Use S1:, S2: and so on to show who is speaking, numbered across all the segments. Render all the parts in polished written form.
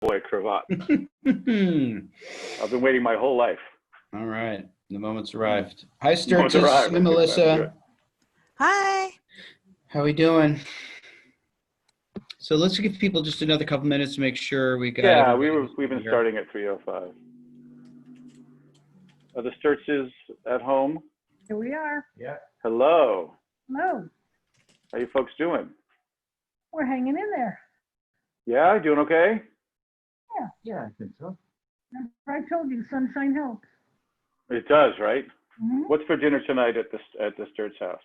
S1: boy cravat. I've been waiting my whole life.
S2: All right. The moment's arrived. Hi,
S1: Moment's
S2: Sturgis.
S1: arrived.
S2: Hi, Melissa.
S3: Hi.
S2: How we doing? So let's give people just another couple minutes to make sure we got.
S1: Yeah, we've been starting at 3:05. Are the Sturtzes at home?
S4: Here we are.
S5: Yeah.
S1: Hello.
S4: Hello.
S1: How you folks doing?
S4: We're hanging in there.
S1: Yeah, doing okay?
S5: Yeah, I think so.
S4: I told you, sunshine helps.
S1: It does, right?
S4: Mhm.
S1: What's for dinner tonight at the Sturtz house?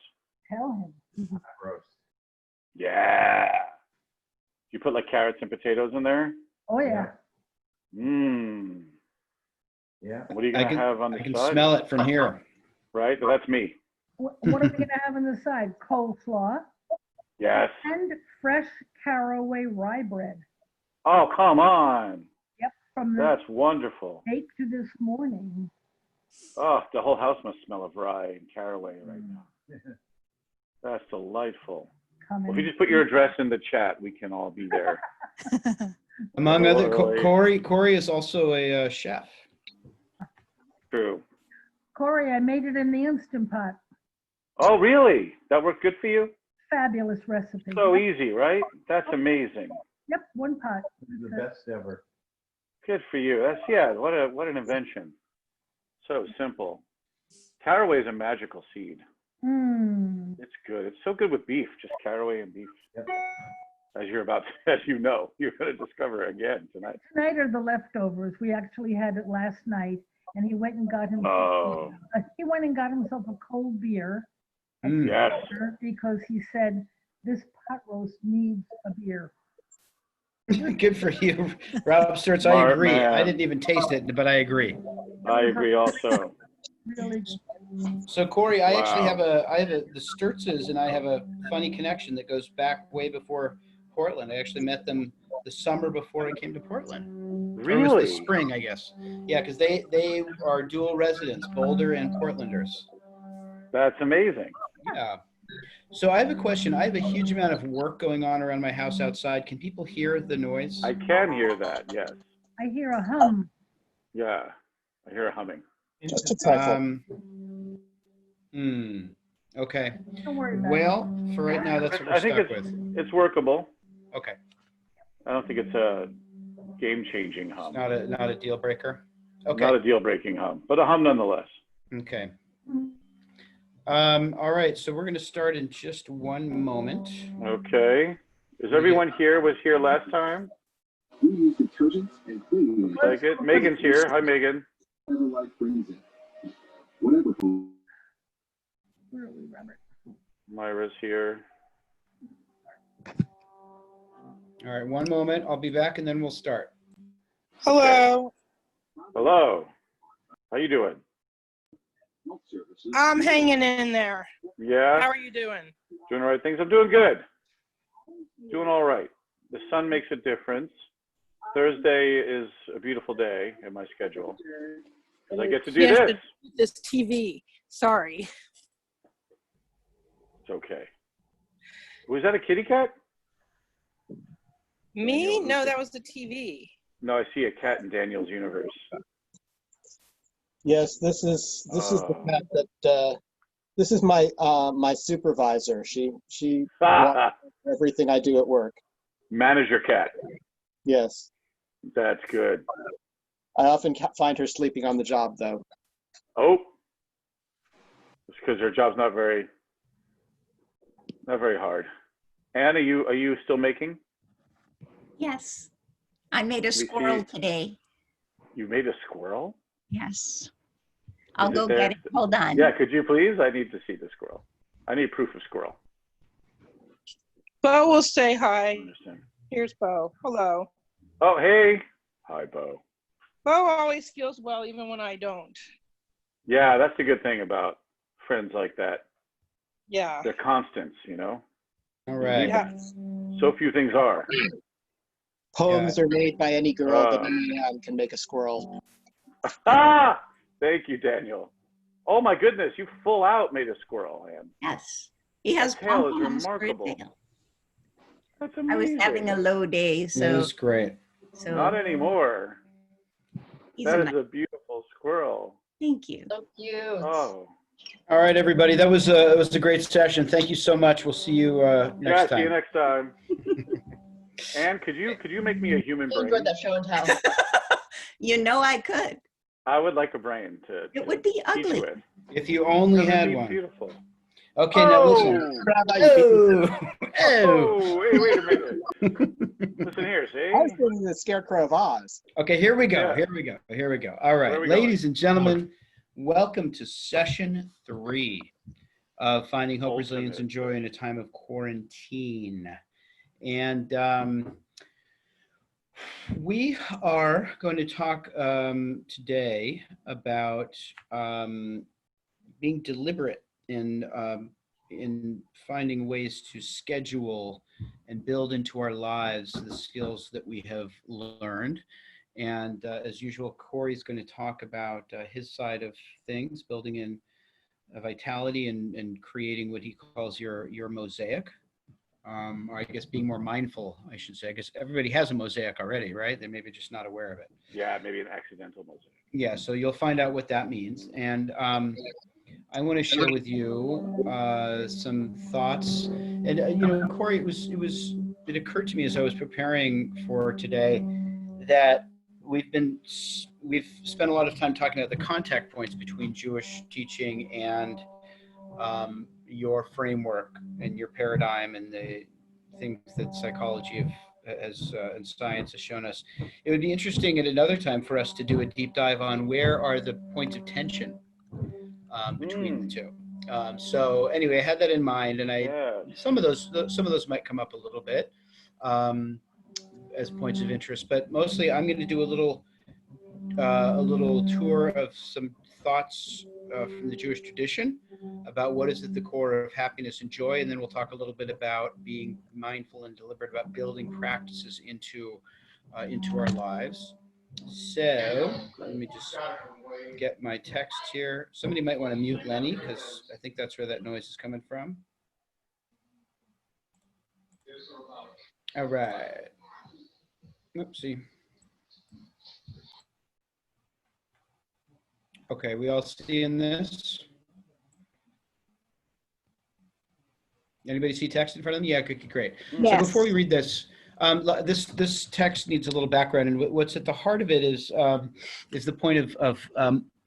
S4: Tell him.
S5: Roast.
S1: Yeah. You put like carrots and potatoes in there?
S4: Oh, yeah.
S1: Mmm.
S5: Yeah.
S1: What are you gonna have on the
S2: I can
S1: side?
S2: smell it from here.
S1: Right? Well, that's me.
S4: What are we going to have on the side? Coleslaw
S1: Yes.
S4: and fresh caraway rye bread.
S1: Oh, come on.
S4: Yep, from the
S1: That's wonderful.
S4: bake to this morning.
S1: Oh, the whole house must smell of rye and caraway right now. That's delightful. Well, if you just put your address in the chat, we can all be there.
S2: Among other,
S1: Totally.
S2: Corey is also a chef.
S1: True.
S4: Corey, I made it in the Instant Pot.
S1: Oh, really? That worked good for you?
S4: Fabulous recipe.
S1: So
S4: Yep.
S1: easy, right? That's amazing.
S4: Yep, one pot.
S5: The best ever.
S1: Good for you. That's, yeah, what an invention. So simple. Caraway is a magical seed.
S4: Mmm.
S1: It's good. It's so good with beef, just caraway and beef.
S5: Yep.
S1: As you're about to, as you know, you're going to discover again tonight.
S4: Tonight are the leftovers. We actually had it last night, and he went and got himself.
S1: Oh.
S4: He went and got himself a cold beer.
S1: Yes.
S4: Because he said this pot roast needs a beer.
S2: Good for you, Rob Sturtz. I
S1: Smart
S2: agree.
S1: man.
S2: I didn't even taste it, but I agree.
S1: I agree also.
S4: Really good.
S2: So Corey, I actually
S1: Wow.
S2: have the Sturtzes, and I have a funny connection that goes back way before Portland. I actually met them the summer before I came to Portland. Or it was
S1: Really?
S2: the spring, I guess. Yeah, because they are dual residents, Boulder and Portlanders.
S1: That's amazing.
S2: Yeah. So I have a question. I have a huge amount of work going on around my house outside. Can people hear the noise?
S1: I can hear that, yes.
S4: I hear a hum.
S1: Yeah, I hear a humming.
S6: Just a trifle.
S2: Okay.
S4: Don't worry about it.
S2: Well, for right now, that's what we're
S1: I think
S2: stuck with.
S1: it's workable.
S2: Okay.
S1: I don't think it's a game-changing
S2: It's
S1: hum.
S2: not a deal breaker. Okay.
S1: Not a deal-breaking hum, but a hum nonetheless.
S2: Okay. All right. So we're going to start in just one moment.
S1: Okay. Is everyone here? Was here last time?
S6: We use detergents and cleaning
S1: Like it. Megan's here. Hi, Megan.
S6: whatever life brings it. Whatever food.
S4: Where are we, Robert?
S1: Myra's here.
S2: All right. One moment. I'll be back and then we'll start.
S3: Hello.
S1: Hello. How you doing?
S6: Health services.
S3: I'm hanging in there. How
S1: Yeah.
S3: are you doing?
S1: Doing the right things. I'm doing good. Doing all right. The sun makes a difference. Thursday is a beautiful day in my schedule because I get to do
S3: Yes,
S1: this.
S3: This TV. Sorry.
S1: It's okay. Was that a kitty cat?
S3: Me? No, that was the TV.
S1: No, I see a cat in Daniel's universe.
S7: Yes, this is the cat that this is my my supervisor. She watches everything I do at work.
S1: Manager cat.
S7: Yes,
S1: That's good.
S7: I often find her sleeping on the job though.
S1: Oh, it's because her job's not very hard. Anne, are you still making?
S8: Yes, I made a
S1: see.
S8: squirrel today.
S1: You made a squirrel?
S8: Yes. I'll
S1: Is it
S8: go
S1: there?
S8: get it. Hold on.
S1: Yeah, could you please? I need to see the squirrel. I need proof of squirrel.
S3: Bo will say
S1: I
S3: hi.
S1: understand.
S3: Here's Bo. Hello.
S1: Oh, hey. Hi, Bo.
S3: Bo always feels well even when I don't.
S1: Yeah, that's the good thing about friends like that.
S3: Yeah.
S1: They're constants, you know?
S2: All right.
S3: Yeah.
S1: So few things are.
S7: Poems are made by any girl, but
S1: Uh.
S7: any man can make a squirrel.
S1: Ah! Thank you, Daniel. Oh my goodness, you full out made a squirrel, Anne.
S8: Yes. He has
S1: That tail is
S8: pompons for a
S1: remarkable.
S8: tail.
S1: That's
S8: I
S1: amazing.
S8: was having a low day,
S2: That
S8: so
S2: is great.
S1: Not
S8: So
S1: anymore.
S8: he's
S1: That
S8: a
S1: is
S8: nice,
S1: a beautiful squirrel.
S8: thank you.
S9: So cute.
S1: Oh.
S2: All right, everybody. That was a great session. Thank you so much. We'll see you next
S1: Yeah, see you
S2: time.
S1: next time. Anne, could you make me a human
S9: I enjoyed
S1: brain?
S9: that show and tell.
S8: You know I could.
S1: I would like a brain to
S8: It would be
S1: teach
S8: ugly.
S1: with.
S2: If you only
S1: Doesn't
S2: had
S1: mean
S2: one.
S1: beautiful.
S2: Okay, now listen.
S7: Rabbi, you beat me.
S2: Oh, oh.
S1: Oh, wait a minute. Listen here,
S7: I was
S1: see?
S7: thinking the Scarecrow of Oz.
S2: Okay, here we go.
S1: Yeah.
S2: Here we go. Here we go. All
S1: Where are
S2: right,
S1: we
S2: ladies and gentlemen, welcome to session 3 of Finding Hope, Resilience,
S1: Ultimate.
S2: and Joy in a Time of Quarantine. And we are going to talk today about being deliberate in finding ways to schedule and build into our lives the skills that we have learned. And as usual, Corey's going to talk about his side of things, building in vitality and creating what he calls your mosaic. Or I guess being more mindful, I should say. I guess everybody has a mosaic already, right? They may be just not aware of it.
S1: Yeah, maybe an accidental mosaic.
S2: Yeah, so you'll find out what that means. And I want to share with you some thoughts. And Corey, it occurred to me as I was preparing for today that we've spent a lot of time talking about the contact points between Jewish teaching and your framework and your paradigm and the things that psychology and science has shown us. It would be interesting at another time for us to do a deep dive on where are the points of tension between the two. So anyway, I had that in mind, and some of those might come up a little bit as points of interest, but mostly I'm going to do a little tour of some thoughts from the Jewish tradition about what is at the core of happiness and joy, and then we'll talk a little bit about being mindful and deliberate about building practices into our lives. So let me just get my text here. Somebody might want to mute Lenny because I think that's where that noise is coming from. All right. Oopsie. Okay, we all seeing this? Anybody see text in front of them? Yeah, good, great.
S8: Yes.
S2: So before we read this, this text needs a little background, and what's at the heart of it is the point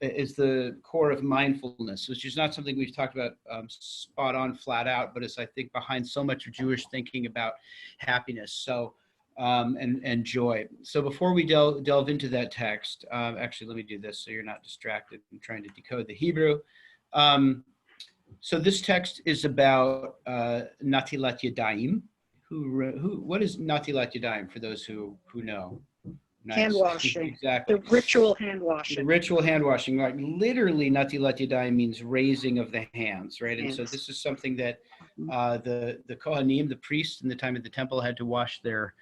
S2: is the core of mindfulness, which is not something we've talked about spot on, flat out, but is I think behind so much of Jewish thinking about happiness. So and joy. So before we delve into that text, actually, let me do this so you're not distracted. I'm trying to decode the Hebrew. So this text is about Natilat Yadayim. What is Natilat Yadayim for those who know? Nice.
S10: Hand washing.
S2: Exactly.
S10: The ritual hand washing.
S2: The ritual hand washing, right? Literally, Natilat Yadayim means raising of the hands, right? And so this is something that the Kohanim, the priests in the time of the temple, had to wash their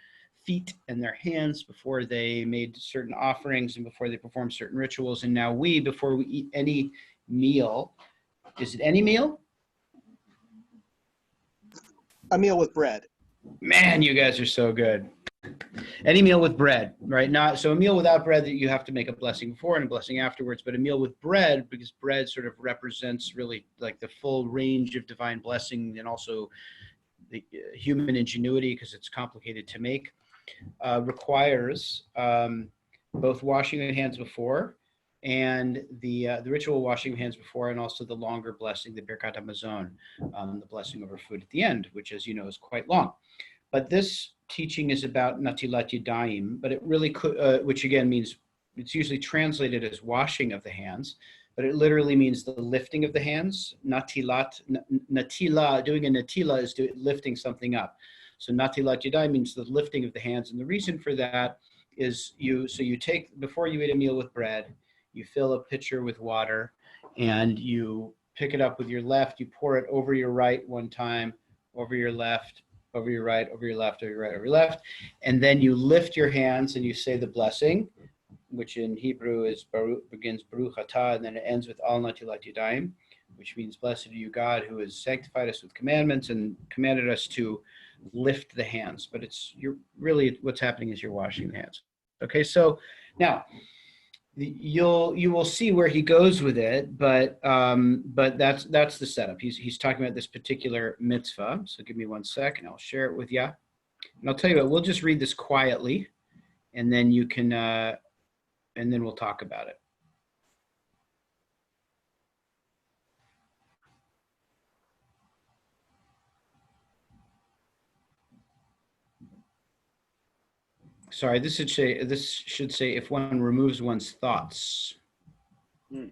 S2: feet and their hands before they made certain offerings and before they performed certain rituals. And now before we eat any meal, is it any meal?
S7: A meal with bread.
S2: Man, you guys are so good. Any meal with bread, right? So a meal without bread that you have to make a blessing before and a blessing afterwards, but a meal with bread, because bread sort of represents really like the full range of divine blessing and also the human ingenuity, because it's complicated to make, requires both washing the hands before and the ritual washing of hands before, and also the longer blessing, the Birkat HaMazon, the blessing over food at the end, which, as you know, is quite long. But this teaching is about Natilat Yadayim, but it really could, which again means, it's usually translated as washing of the hands, but it literally means the lifting of the hands. Natila, doing a natila is lifting something up. So Natilat Yadayim means the lifting of the hands, and the reason for that is you take, before you eat a meal with bread, you fill a pitcher with water, and you pick it up with your left, you pour it over your right one time, over your left, over your right, over your left, over your right, over your left, and then you lift your hands and you say the blessing, which in Hebrew begins Baruch Atah, and then it ends with Al Natilat Yadayim, which means blessed are you, God, who has sanctified us with commandments and commanded us to lift the hands. But what's happening is you're washing the hands. Okay, so now you will see where he goes with it, but that's the setup. He's talking about this particular mitzvah. So give me 1 second. I'll share it with you, and I'll tell you what. We'll just read this quietly, and then you can and then we'll talk about it. Sorry, this should say if one removes one's thoughts.
S1: Hmm.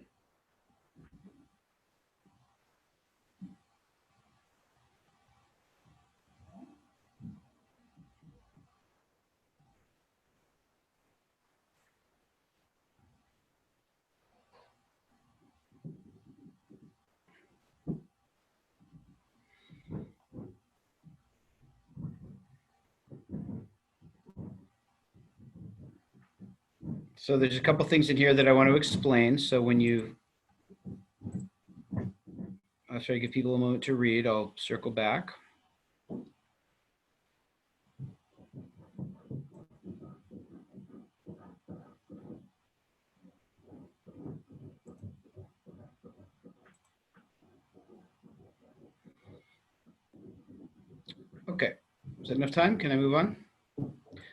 S2: So there's a couple things in here that I want to explain. So when I'll try to give people a moment to read. I'll circle back. Okay, is that enough time? Can I move on?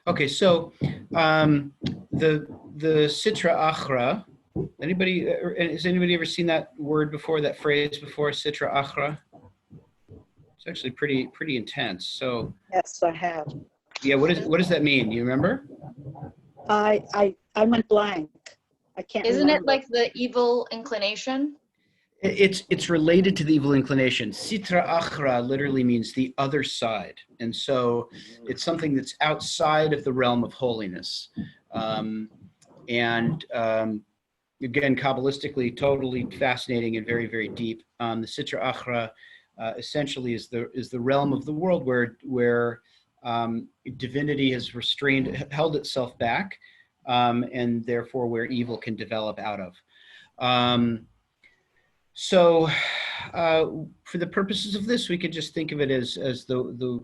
S2: Okay, so the Sitra Achra. Anybody? Has anybody ever seen that word before? That phrase before? Sitra Achra. It's actually pretty intense. So
S9: Yes, I have.
S2: yeah, what does that mean? Do you remember?
S9: I went blank. I can't
S10: Isn't it
S9: remember.
S10: like the evil inclination?
S2: It's related to the evil inclination. Sitra Achra literally means the other side, and so it's something that's outside of the realm of holiness. Again, Kabbalistically, totally fascinating and very, very deep. The Sitra Achra essentially is the realm of the world where divinity has held itself back, and therefore where evil can develop out of. So for the purposes of this, we could just think of it as the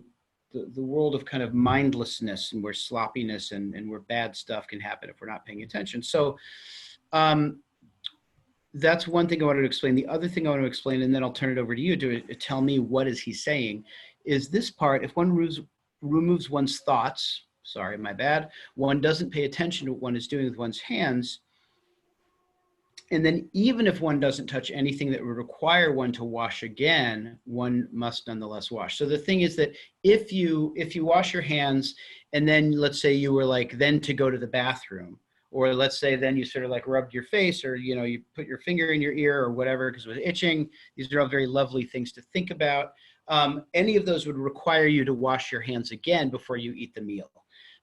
S2: world of kind of mindlessness, and where sloppiness and where bad stuff can happen if we're not paying attention. So that's one thing I wanted to explain. The other thing I want to explain, and then I'll turn it over to you to tell me what is he saying, is this part: if one removes one's thoughts, sorry, my bad, one doesn't pay attention to what one is doing with one's hands, and then even if one doesn't touch anything that would require one to wash again, one must nonetheless wash. So the thing is that if you wash your hands, and then let's say you were like then to go to the bathroom, or let's say then you sort of like rubbed your face, or you put your finger in your ear or whatever because it was itching. These are all very lovely things to think about. Any of those would require you to wash your hands again before you eat the meal.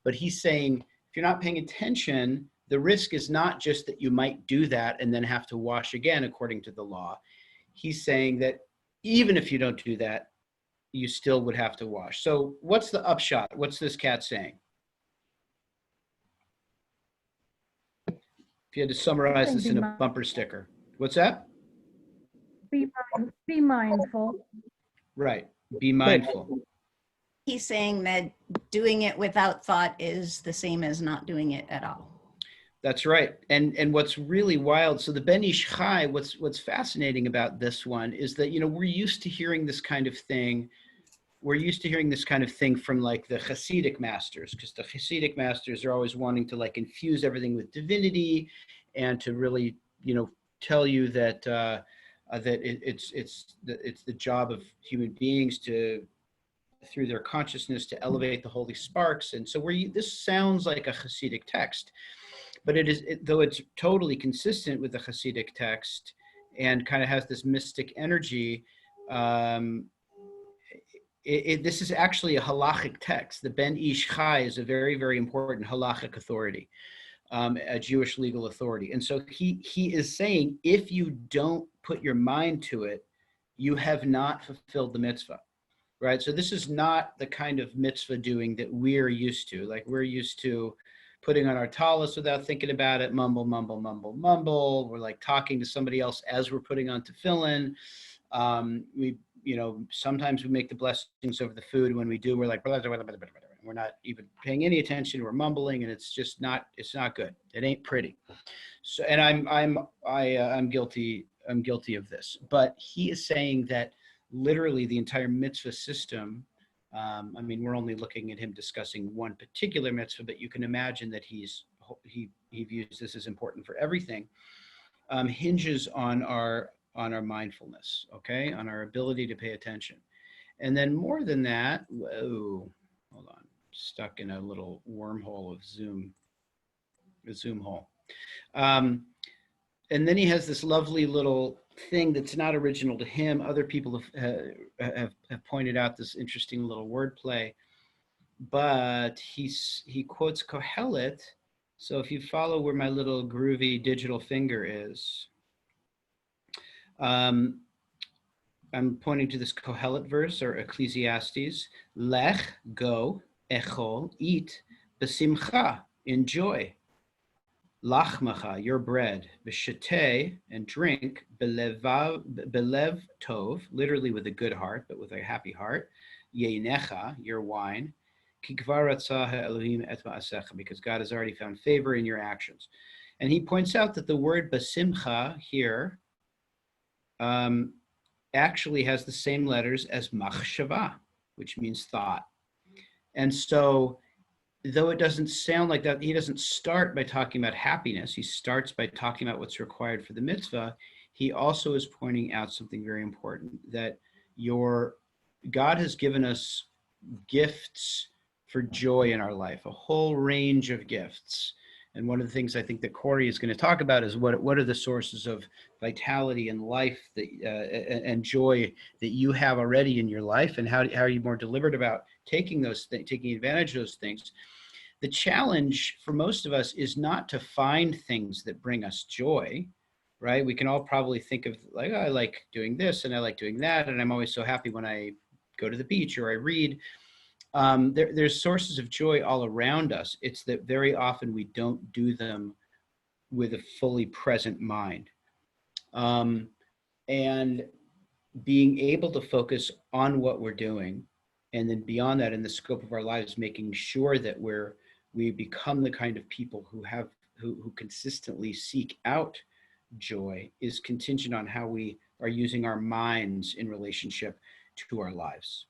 S2: But he's saying if you're not paying attention, the risk is not just that you might do that and then have to wash again according to the law. He's saying that even if you don't do that, you still would have to wash. So what's the upshot? What's this cat saying? If you had to summarize this in a bumper sticker, what's that?
S4: Be mindful.
S2: Right, be mindful.
S8: He's saying that doing it without thought is the same as not doing it at all.
S2: That's right. And what's really wild, so the Ben Ish Chai, what's fascinating about this one is that, we're used to hearing this kind of thing. We're used to hearing this kind of thing from like the Hasidic masters, because the Hasidic masters are always wanting to like infuse everything with divinity and to really, tell you that it's the job of human beings to, through their consciousness, to elevate the holy sparks. And so this sounds like a Hasidic text. But though it's totally consistent with the Hasidic text and kind of has this mystic energy, this is actually a halachic text. The Ben Ish Chai is a very, very important halachic authority, a Jewish legal authority. And so he is saying, if you don't put your mind to it, you have not fulfilled the mitzvah, right? So this is not the kind of mitzvah doing that we're used to. Like we're used to putting on our talis without thinking about it, mumble, mumble, mumble, mumble. We're like talking to somebody else as we're putting on tefillin. Sometimes we make the blessings over the food. When we do, we're like, We're not even paying any attention. We're mumbling, and it's just not, it's not good. It ain't pretty. So, and I'm guilty of this. But he is saying that literally the entire mitzvah system, I mean, we're only looking at him discussing one particular mitzvah, but you can imagine that he views this as important for everything, hinges on our mindfulness, okay, on our ability to pay attention. And then more than that, whoa, hold on, stuck in a little wormhole of Zoom, a Zoom hole. And then he has this lovely little thing that's not original to him. Other people have pointed out this interesting little wordplay, but he quotes Kohelet. So if you follow where my little groovy digital finger is, I'm pointing to this Kohelet verse or Ecclesiastes. Lech, go, echol, eat, besimcha, enjoy. Lachmacha, your bread, b'sheteh, and drink, belev tov, literally with a good heart, but with a happy heart, yeinecha, your wine, ki kvar ratzah ha'elohim et ma'asecha, because God has already found favor in your actions. And he points out that the word basimcha here actually has the same letters as machshava, which means thought. And so, though it doesn't sound like that, he doesn't start by talking about happiness. He starts by talking about what's required for the mitzvah. He also is pointing out something very important, that God has given us gifts for joy in our life, a whole range of gifts. And one of the things I think that Corey is going to talk about is what are the sources of vitality and life that, and joy that you have already in your life, and how are you more deliberate about taking advantage of those things. The challenge for most of us is not to find things that bring us joy, right? We can all probably think of like, oh, I like doing this and I like doing that, and I'm always so happy when I go to the beach or I read. There's sources of joy all around us. It's that very often we don't do them with a fully present mind. And being able to focus on what we're doing, and then beyond that, in the scope of our lives, making sure that we become the kind of people who consistently seek out joy, is contingent on how we are using our minds in relationship to our lives.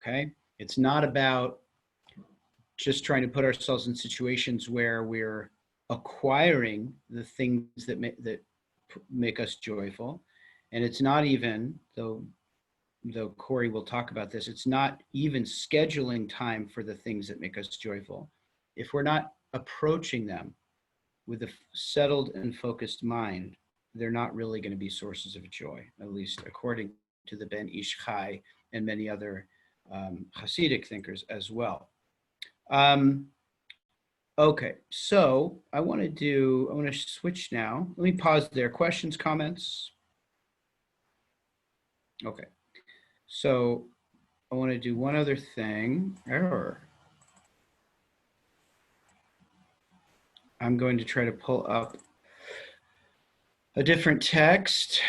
S2: Okay? It's not about just trying to put ourselves in situations where we're acquiring the things that make us joyful. And it's not even, though Corey will talk about this, it's not even scheduling time for the things that make us joyful. If we're not approaching them with a settled and focused mind, they're not really going to be sources of joy, at least according to the Ben Ish Chai and many other Hasidic thinkers as well. Okay, so I want to switch now. Let me pause there. Questions, comments? Okay, so I want to do one other thing. I'm going to try to pull up a different text.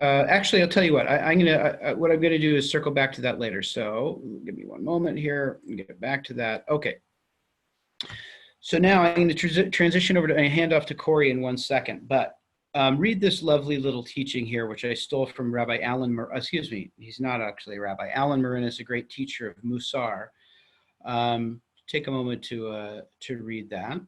S2: Actually, I'll tell you what. What I'm gonna do is circle back to that later. So give me one moment here and get back to that. Okay. So now I'm going to transition over to a handoff to Corey in 1 second. But read this lovely little teaching here, which I stole from Rabbi Alan. Excuse me, he's not actually a rabbi. Alan Marin is a great teacher of Musar. Take a moment to read that.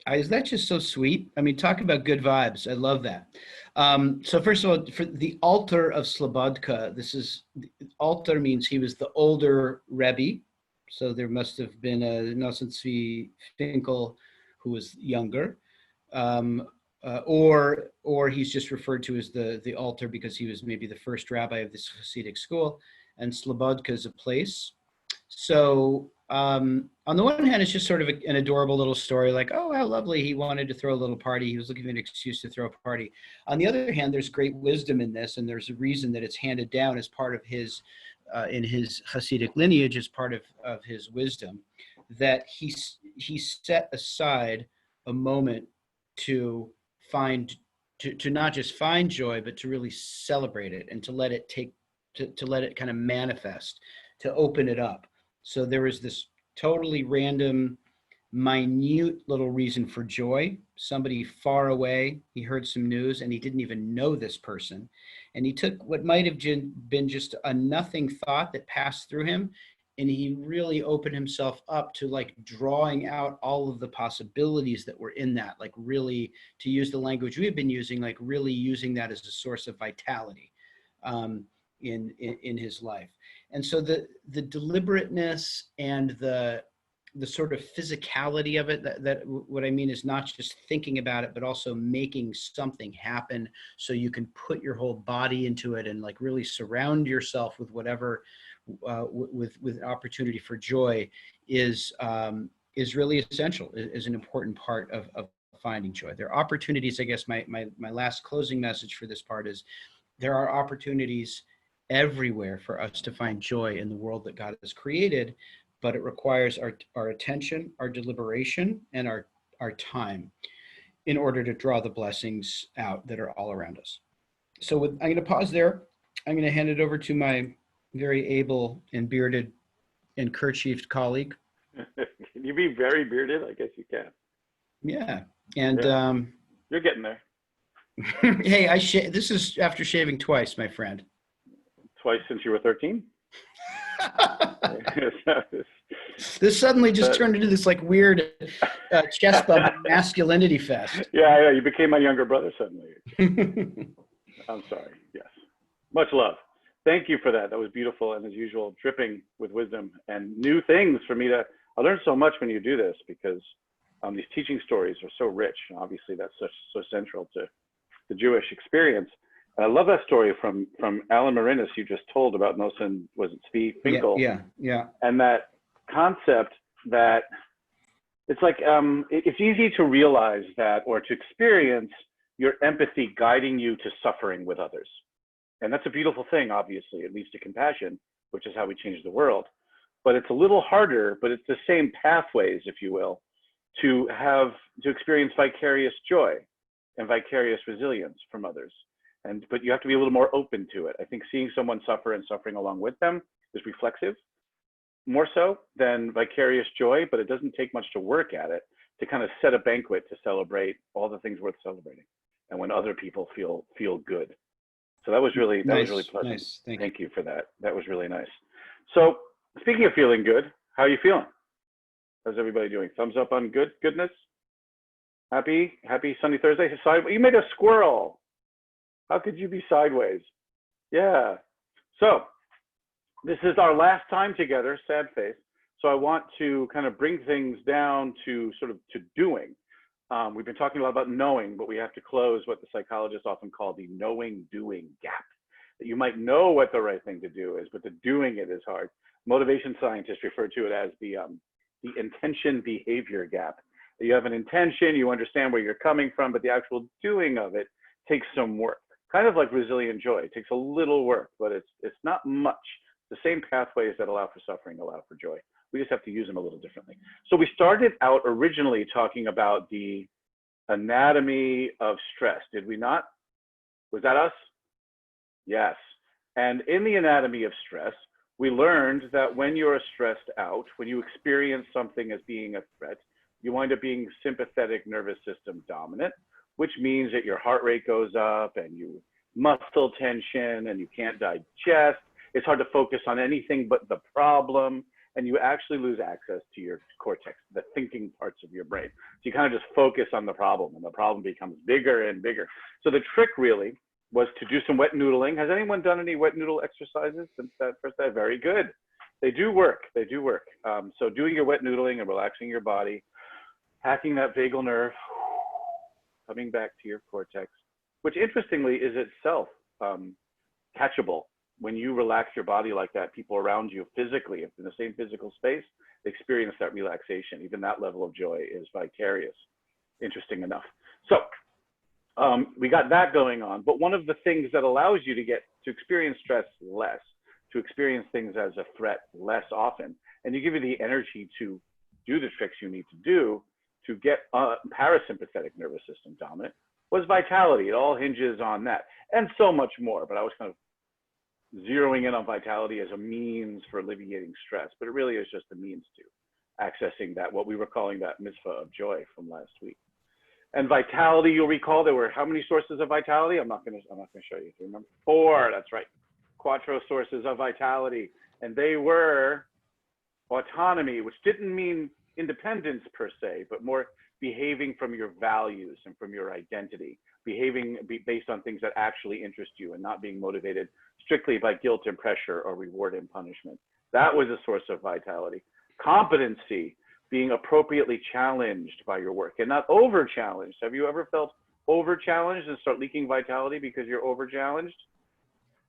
S2: Is that just so sweet? I mean, talk about good vibes. I love that. So first of all, for the Altar of Slovakia, Altar means he was the older Rebbe. So there must have been a Nosson Tzvi Finkel who was younger. Or he's just referred to as the Altar because he was maybe the first rabbi of this Hasidic school. And Slobodka is a place. So On the one hand, it's just sort of an adorable little story, like, oh, how lovely, he wanted to throw a little party. He was looking for an excuse to throw a party. On the other hand, there's great wisdom in this, and there's a reason that it's handed down as part of his, in his Hasidic lineage, as part of his wisdom, that he set aside a moment to find, to not just find joy, but to really celebrate it and to let it to let it kind of manifest, to open it up. So there was this totally random, minute little reason for joy. Somebody far away, he heard some news and he didn't even know this person. And he took what might have been just a nothing thought that passed through him, and he really opened himself up to like drawing out all of the possibilities that were in that, like really, to use the language we've been using, like really using that as a source of vitality in his life. And so the deliberateness and the sort of physicality of it, that what I mean is not just thinking about it, but also making something happen so you can put your whole body into it and like really surround yourself with whatever, with opportunity for joy is really essential, is an important part of finding joy. There are opportunities, I guess my last closing message for this part is there are opportunities everywhere for us to find joy in the world that God has created, but it requires our attention, our deliberation, and our time in order to draw the blessings out that are all around us. So I'm going to pause there. I'm going to hand it over to my very able and bearded and kerchiefed colleague.
S1: Can you be very bearded? I guess you can.
S2: Yeah. And
S1: yeah. You're getting there.
S2: Hey, this is after shaving twice, my friend.
S1: Twice since you were 13?
S2: This suddenly just turned into this like weird chest bump masculinity fest.
S1: Yeah, you became my younger brother suddenly. I'm sorry. Yes. Much love. Thank you for that. That was beautiful, and as usual, dripping with wisdom and new things for me to. I learned so much when you do this because these teaching stories are so rich. And obviously, that's so central to the Jewish experience. And I love that story from Alan Marinas you just told about Nosen, was it Zvi Finkel?
S2: Yeah.
S1: And that concept that it's like, it's easy to realize that or to experience your empathy guiding you to suffering with others. And that's a beautiful thing, obviously. It leads to compassion, which is how we change the world. But it's a little harder, but it's the same pathways, if you will, to experience vicarious joy and vicarious resilience from others. But you have to be a little more open to it. I think seeing someone suffer and suffering along with them is reflexive, more so than vicarious joy, but it doesn't take much to work at it to kind of set a banquet to celebrate all the things worth celebrating. And when other people feel good. So that was really pleasant.
S2: Nice.
S1: Thank you for that. That was really nice. So speaking of feeling good, how are you feeling? How's everybody doing? Thumbs up on goodness? Happy sunny Thursday? You made a squirrel. How could you be sideways? Yeah. So this is our last time together, sad face. So I want to kind of bring things down to sort of to doing. We've been talking a lot about knowing, but we have to close what the psychologists often call the knowing-doing gap. That you might know what the right thing to do is, but the doing it is hard. Motivation scientists refer to it as the intention-behavior gap. You have an intention, you understand where you're coming from, but the actual doing of it takes some work. Kind of like resilient joy. It takes a little work, but it's not much. The same pathways that allow for suffering allow for joy. We just have to use them a little differently. So we started out originally talking about the anatomy of stress, did we not? Was that us? Yes. And in the anatomy of stress, we learned that when you're stressed out, when you experience something as being a threat, you wind up being sympathetic nervous system dominant, which means that your heart rate goes up and you muscle tension and you can't digest. It's hard to focus on anything but the problem, and you actually lose access to your cortex, the thinking parts of your brain. So you kind of just focus on the problem, and the problem becomes bigger and bigger. So the trick really was to do some wet noodling. Has anyone done any wet noodle exercises since that first day? Very good. They do work. So doing your wet noodling and relaxing your body, hacking that vagal nerve, coming back to your cortex, which interestingly is itself catchable. When you relax your body like that, people around you physically, in the same physical space, experience that relaxation. Even that level of joy is vicarious, interesting enough. So we got that going on, but one of the things that allows you to experience stress less, to experience things as a threat less often, and you give you the energy to do the tricks you need to do to get parasympathetic nervous system dominant, was vitality. It all hinges on that, and so much more, but I was kind of zeroing in on vitality as a means for alleviating stress, but it really is just a means to accessing that, what we were calling that mitzvah of joy from last week. And vitality, you'll recall there were how many sources of vitality? I'm not gonna show you. Do you remember? 4, that's right. Quattro sources of vitality. And they were autonomy, which didn't mean independence per se, but more behaving from your values and from your identity, behaving based on things that actually interest you and not being motivated strictly by guilt and pressure or reward and punishment. That was a source of vitality. Competency, being appropriately challenged by your work and not over challenged. Have you ever felt over challenged and start leaking vitality because you're over challenged?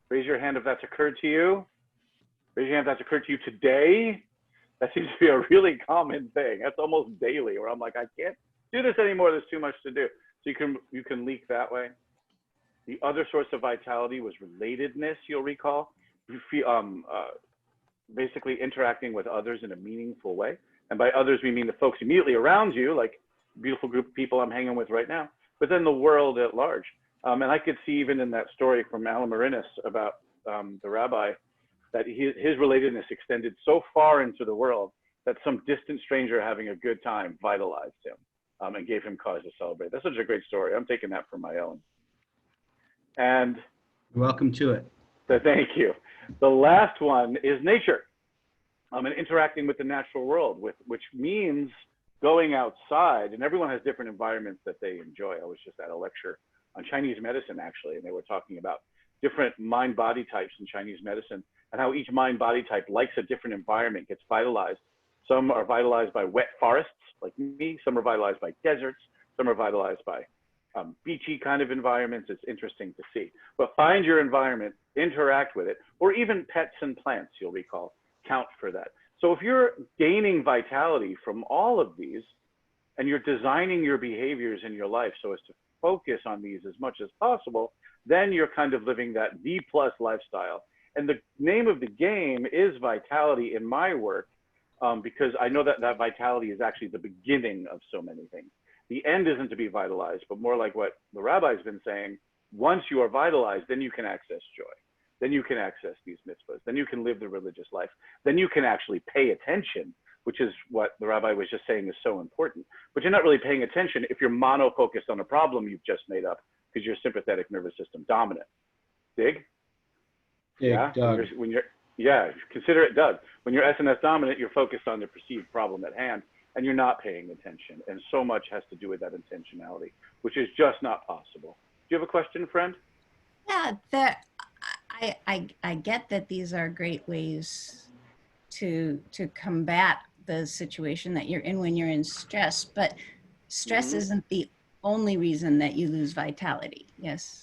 S1: Raise your hand if that's occurred to you. Raise your hand if that's occurred to you today. That seems to be a really common thing. That's almost daily where I'm like, I can't do this anymore. There's too much to do. So you can leak that way. The other source of vitality was relatedness, you'll recall. Basically interacting with others in a meaningful way. And by others, we mean the folks immediately around you, like a beautiful group of people I'm hanging with right now, but then the world at large. And I could see even in that story from Alan Marinis about the rabbi, that his relatedness extended so far into the world that some distant stranger having a good time vitalized him and gave him cause to celebrate. That's such a great story. I'm taking that for my own. And
S2: You're welcome to it.
S1: So thank you. The last one is nature and interacting with the natural world, which means going outside. And everyone has different environments that they enjoy. I was just at a lecture on Chinese medicine, actually, and they were talking about different mind-body types in Chinese medicine and how each mind-body type likes a different environment, gets vitalized. Some are vitalized by wet forests, like me. Some are vitalized by deserts. Some are vitalized by beachy kind of environments. It's interesting to see. But find your environment, interact with it, or even pets and plants, you'll recall, count for that. So if you're gaining vitality from all of these, and you're designing your behaviors in your life so as to focus on these as much as possible, then you're kind of living that D+ lifestyle. And the name of the game is vitality in my work, because I know that that vitality is actually the beginning of so many things. The end isn't to be vitalized, but more like what the rabbi's been saying, once you are vitalized, then you can access joy. Then you can access these mitzvahs. Then you can live the religious life. Then you can actually pay attention, which is what the rabbi was just saying is so important. But you're not really paying attention if you're mono-focused on a problem you've just made up because you're sympathetic nervous system dominant. Dig? Yeah.
S2: Doug.
S1: Yeah, consider it Doug. When you're SNS dominant, you're focused on the perceived problem at hand and you're not paying attention. And so much has to do with that intentionality, which is just not possible. Do you have a question, friend?
S8: Yeah, I get that these are great ways to combat the situation that you're in when you're in stress, but stress isn't the only reason that you lose vitality. Yes.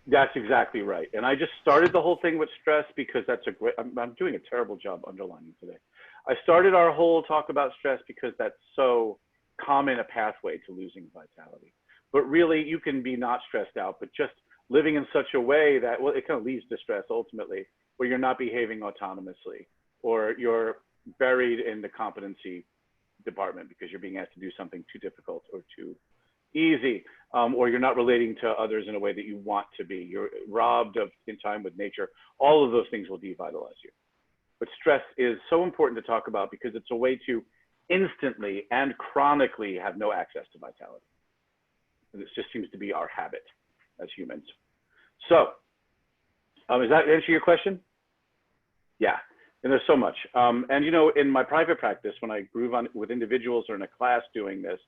S1: That's exactly right. And I just started the whole thing with stress because that's a great, I'm doing a terrible job underlining today. I started our whole talk about stress because that's so common a pathway to losing vitality. But really you can be not stressed out, but just living in such a way that, well, it kind of leads to stress ultimately, where you're not behaving autonomously or you're buried in the competency department because you're being asked to do something too difficult or too easy, or you're not relating to others in a way that you want to be. You're robbed of in time with nature. All of those things will devitalize you. But stress is so important to talk about because it's a way to instantly and chronically have no access to vitality. And this just seems to be our habit as humans. So, does that answer your question? Yeah, and there's so much. And you know, in my private practice, when I groove on with individuals or in a class doing this,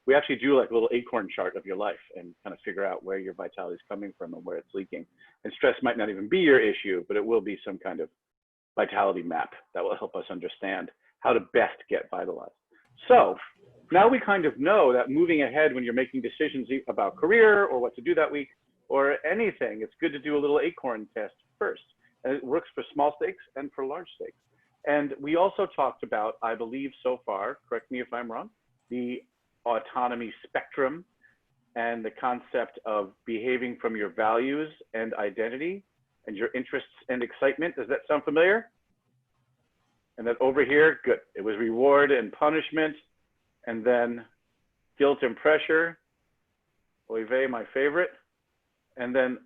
S1: we actually do like a little acorn chart of your life and kind of figure out where your vitality is coming from and where it's leaking. And stress might not even be your issue, but it will be some kind of vitality map that will help us understand how to best get vitalized. So now we kind of know that moving ahead when you're making decisions about career or what to do that week or anything, it's good to do a little acorn test first. And it works for small stakes and for large stakes. And we also talked about, I believe so far, correct me if I'm wrong, the autonomy spectrum and the concept of behaving from your values and identity and your interests and excitement. Does that sound familiar? And then over here, good. It was reward and punishment, and then guilt and pressure. Oy vey, my favorite. And then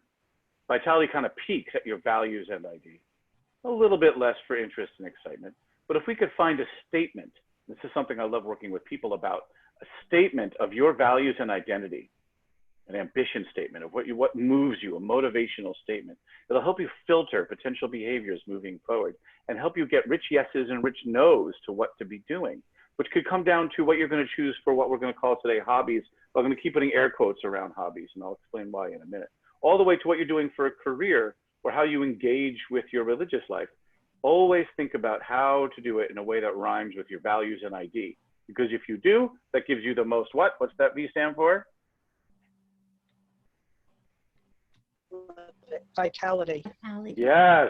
S1: vitality kind of peaks at your values and ID. A little bit less for interest and excitement. But if we could find a statement, this is something I love working with people about, a statement of your values and identity, an ambition statement of what moves you, a motivational statement. It'll help you filter potential behaviors moving forward and help you get rich yeses and rich nos to what to be doing, which could come down to what you're going to choose for what we're going to call today hobbies. I'm going to keep putting air quotes around hobbies, and I'll explain why in a minute. All the way to what you're doing for a career or how you engage with your religious life. Always think about how to do it in a way that rhymes with your values and ID. Because if you do, that gives you the most what? What's that V stand for?
S9: Vitality.
S1: Yes,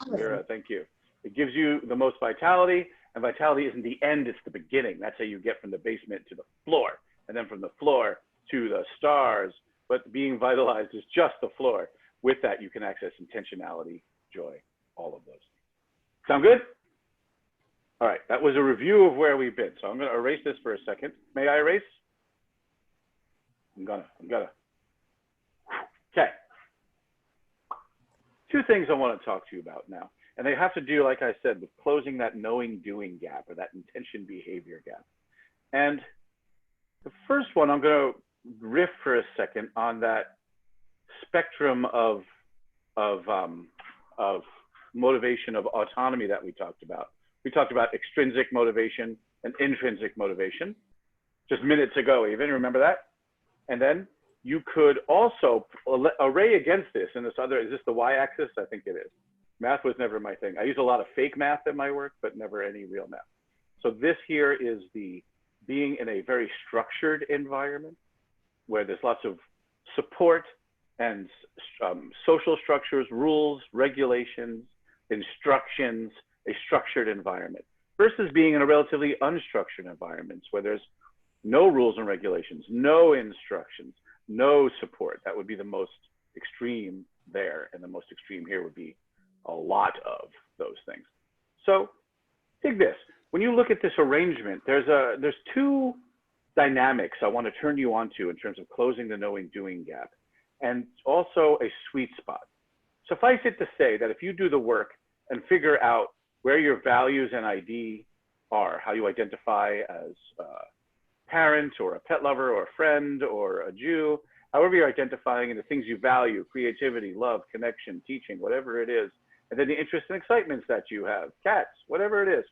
S1: Vera, thank you. It gives you the most vitality, and vitality isn't the end, it's the beginning. That's how you get from the basement to the floor, and then from the floor to the stars. But being vitalized is just the floor. With that, you can access intentionality, joy, all of those things. Sound good? All right, that was a review of where we've been. So I'm gonna erase this for a second. May I erase? I'm gonna. Okay. Two things I want to talk to you about now. And they have to do, like I said, with closing that knowing-doing gap or that intention-behavior gap. And the first one, I'm going to riff for a second on that spectrum of motivation, of autonomy that we talked about. We talked about extrinsic motivation and intrinsic motivation just minutes ago even, remember that? And then you could also array against this and this other, is this the y-axis? I think it is. Math was never my thing. I use a lot of fake math in my work, but never any real math. So this here is the being in a very structured environment where there's lots of support and social structures, rules, regulations, instructions, a structured environment versus being in a relatively unstructured environment where there's no rules and regulations, no instructions, no support. That would be the most extreme there, and the most extreme here would be a lot of those things. So dig this. When you look at this arrangement, there's two dynamics I want to turn you on to in terms of closing the knowing-doing gap, and also a sweet spot. Suffice it to say that if you do the work and figure out where your values and ID are, how you identify as parent or a pet lover or a friend or a Jew, however you're identifying in the things you value, creativity, love, connection, teaching, whatever it is, and then the interests and excitements that you have, cats, whatever it is,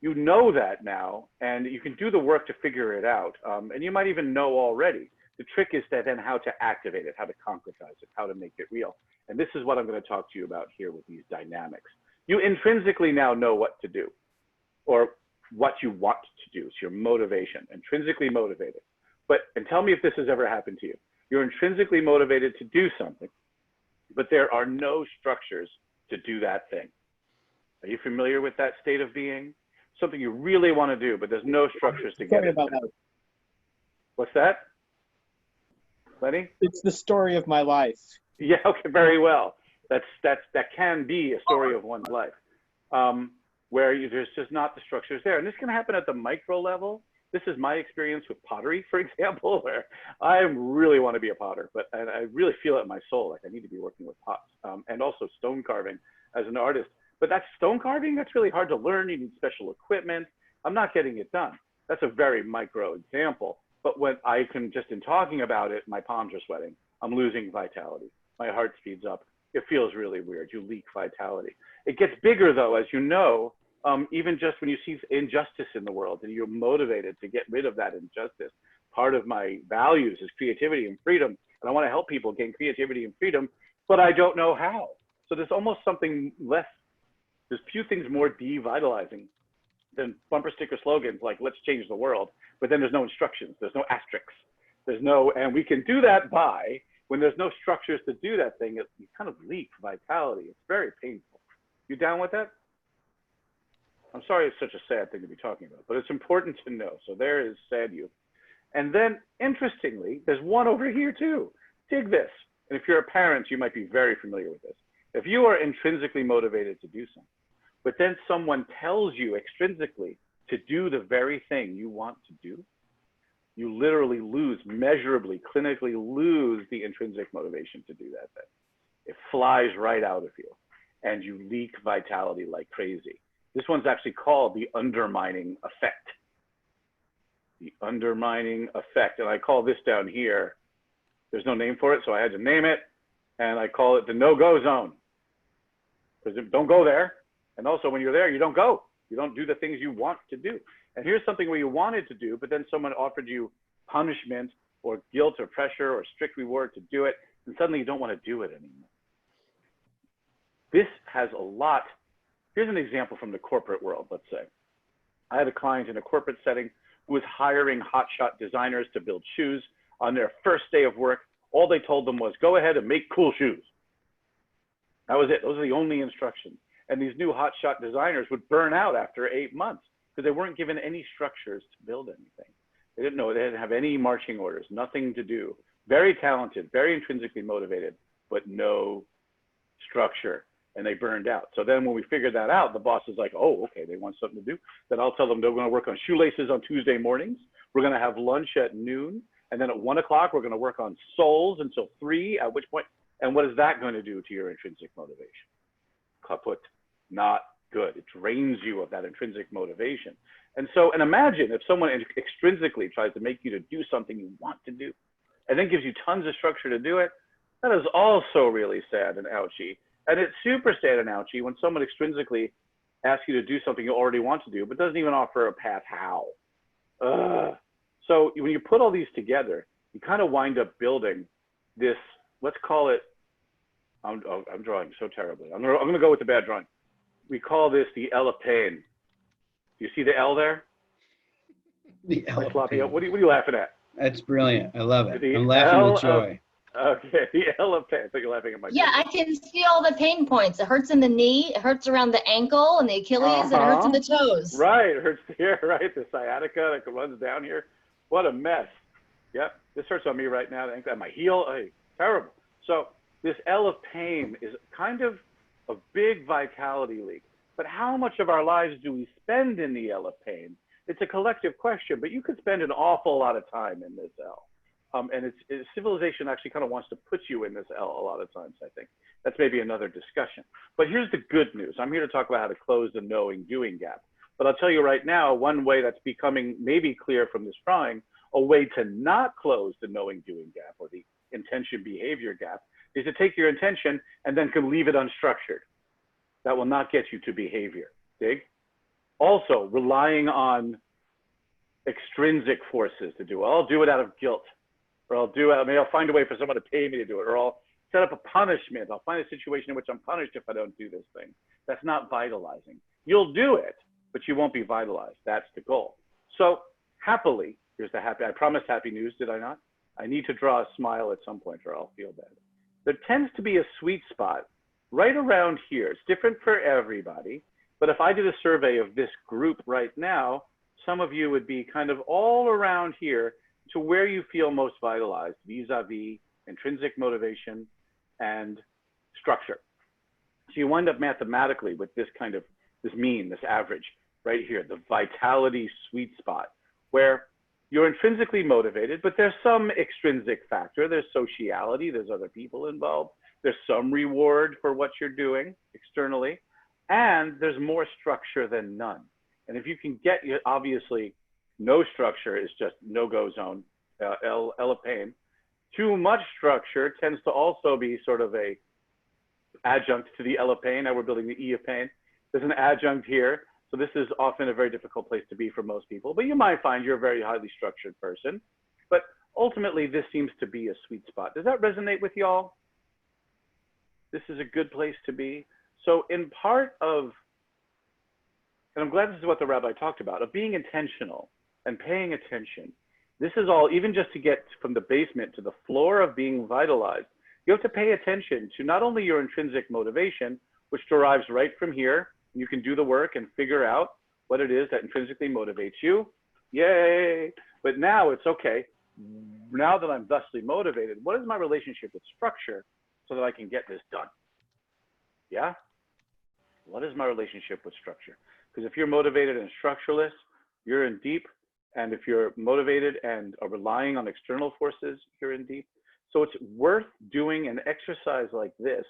S1: you know that now, and you can do the work to figure it out. And you might even know already. The trick is that then how to activate it, how to concretize it, how to make it real. And this is what I'm going to talk to you about here with these dynamics. You intrinsically now know what to do, or what you want to do. It's your motivation, intrinsically motivated. And tell me if this has ever happened to you. You're intrinsically motivated to do something, but there are no structures to do that thing. Are you familiar with that state of being? Something you really want to do, but there's no structures to get it. What's that? Lenny?
S7: It's the story of my life.
S1: Yeah, okay, very well. That can be a story of one's life, where there's just not the structures there. And this can happen at the micro level. This is my experience with pottery, for example, where I really want to be a potter, and I really feel it in my soul, like I need to be working with pots, and also stone carving as an artist. But that's stone carving, that's really hard to learn. You need special equipment. I'm not getting it done. That's a very micro example. But when I can, just in talking about it, my palms are sweating. I'm losing vitality. My heart speeds up. It feels really weird. You leak vitality. It gets bigger though, as you know, even just when you see injustice in the world and you're motivated to get rid of that injustice. Part of my values is creativity and freedom. And I want to help people gain creativity and freedom, but I don't know how. So there's almost something less, there's few things more devitalizing than bumper sticker slogans like, let's change the world. But then there's no instructions, there's no asterisks. There's no, and we can do that by, when there's no structures to do that thing, you kind of leak vitality. It's very painful. You down with that? I'm sorry it's such a sad thing to be talking about, but it's important to know. So there is sad you. And then, interestingly, there's one over here too. Dig this. And if you're a parent, you might be very familiar with this. If you are intrinsically motivated to do something, but then someone tells you extrinsically to do the very thing you want to do, you literally lose, measurably, clinically lose the intrinsic motivation to do that thing. It flies right out of you, and you leak vitality like crazy. This one's actually called the undermining effect. The undermining effect, and I call this down here, there's no name for it, so I had to name it, and I call it the no-go zone. Because don't go there, and also when you're there, you don't go. You don't do the things you want to do. And here's something where you wanted to do, but then someone offered you punishment or guilt or pressure or strict reward to do it, and suddenly you don't want to do it anymore. This has a lot. Here's an example from the corporate world, let's say. I had a client in a corporate setting who was hiring hotshot designers to build shoes. On their first day of work, all they told them was, go ahead and make cool shoes. That was it. Those are the only instructions. And these new hotshot designers would burn out after 8 months because they weren't given any structures to build anything. They didn't know, they didn't have any marching orders, nothing to do. Very talented, very intrinsically motivated, but no structure. And they burned out. So then when we figured that out, the boss is like, oh, okay, they want something to do. Then I'll tell them they're going to work on shoelaces on Tuesday mornings. We're going to have lunch at noon. And then at 1 o'clock, we're going to work on soles until 3, at which point, and what is that going to do to your intrinsic motivation? Kaput, not good. It drains you of that intrinsic motivation. And so, and imagine if someone extrinsically tries to make you to do something you want to do, and then gives you tons of structure to do it, that is also really sad and ouchy. And it's super sad and ouchy when someone extrinsically asks you to do something you already want to do, but doesn't even offer a path how. So when you put all these together, you kind of wind up building this, let's call it, I'm drawing so terribly. I'm gonna go with the bad drawing. We call this the L of pain. Do you see the L there?
S2: The L of pain.
S1: What are you laughing at?
S2: That's brilliant. I love it.
S1: The
S2: I'm laughing
S1: L
S2: with joy.
S1: Okay, the L of pain. I thought you're laughing at my
S10: Yeah, I can see all the pain points. It hurts in the knee, it hurts around the ankle and the Achilles, and it hurts in the toes.
S1: Right, it hurts here, right? The sciatica that runs down here. What a mess. Yep, this hurts on me right now. I think that my heel, terrible. So this L of pain is kind of a big vitality leak. But how much of our lives do we spend in the L of pain? It's a collective question, but you could spend an awful lot of time in this L. And civilization actually kind of wants to put you in this L a lot of times, I think. That's maybe another discussion. But here's the good news. I'm here to talk about how to close the knowing-doing gap. But I'll tell you right now, one way that's becoming maybe clear from this drawing, a way to not close the knowing-doing gap or the intention-behavior gap is to take your intention and then can leave it unstructured. That will not get you to behavior. Dig? Also, relying on extrinsic forces to do it. I'll do it out of guilt. Or I'll find a way for someone to pay me to do it, or I'll set up a punishment. I'll find a situation in which I'm punished if I don't do this thing. That's not vitalizing. You'll do it, but you won't be vitalized. That's the goal. So happily, here's the happy, I promised happy news, did I not? I need to draw a smile at some point or I'll feel bad. There tends to be a sweet spot right around here. It's different for everybody, but if I did a survey of this group right now, some of you would be kind of all around here to where you feel most vitalized vis-a-vis intrinsic motivation and structure. So you wind up mathematically with this kind of, this mean, this average right here, the vitality sweet spot, where you're intrinsically motivated, but there's some extrinsic factor. There's sociality, there's other people involved. There's some reward for what you're doing externally, and there's more structure than none. And if you can get, obviously, no structure is just no-go zone, L of pain. Too much structure tends to also be sort of a adjunct to the L of pain. Now we're building the E of pain. There's an adjunct here. So this is often a very difficult place to be for most people, but you might find you're a very highly structured person. But ultimately, this seems to be a sweet spot. Does that resonate with y'all? This is a good place to be. So in part of, and I'm glad this is what the rabbi talked about, of being intentional and paying attention. This is all, even just to get from the basement to the floor of being vitalized, you have to pay attention to not only your intrinsic motivation, which derives right from here, and you can do the work and figure out what it is that intrinsically motivates you. Yay. But now it's okay. Now that I'm thusly motivated, what is my relationship with structure so that I can get this done? Yeah? What is my relationship with structure? Because if you're motivated and structureless, you're in deep. And if you're motivated and are relying on external forces, you're in deep. So it's worth doing an exercise like this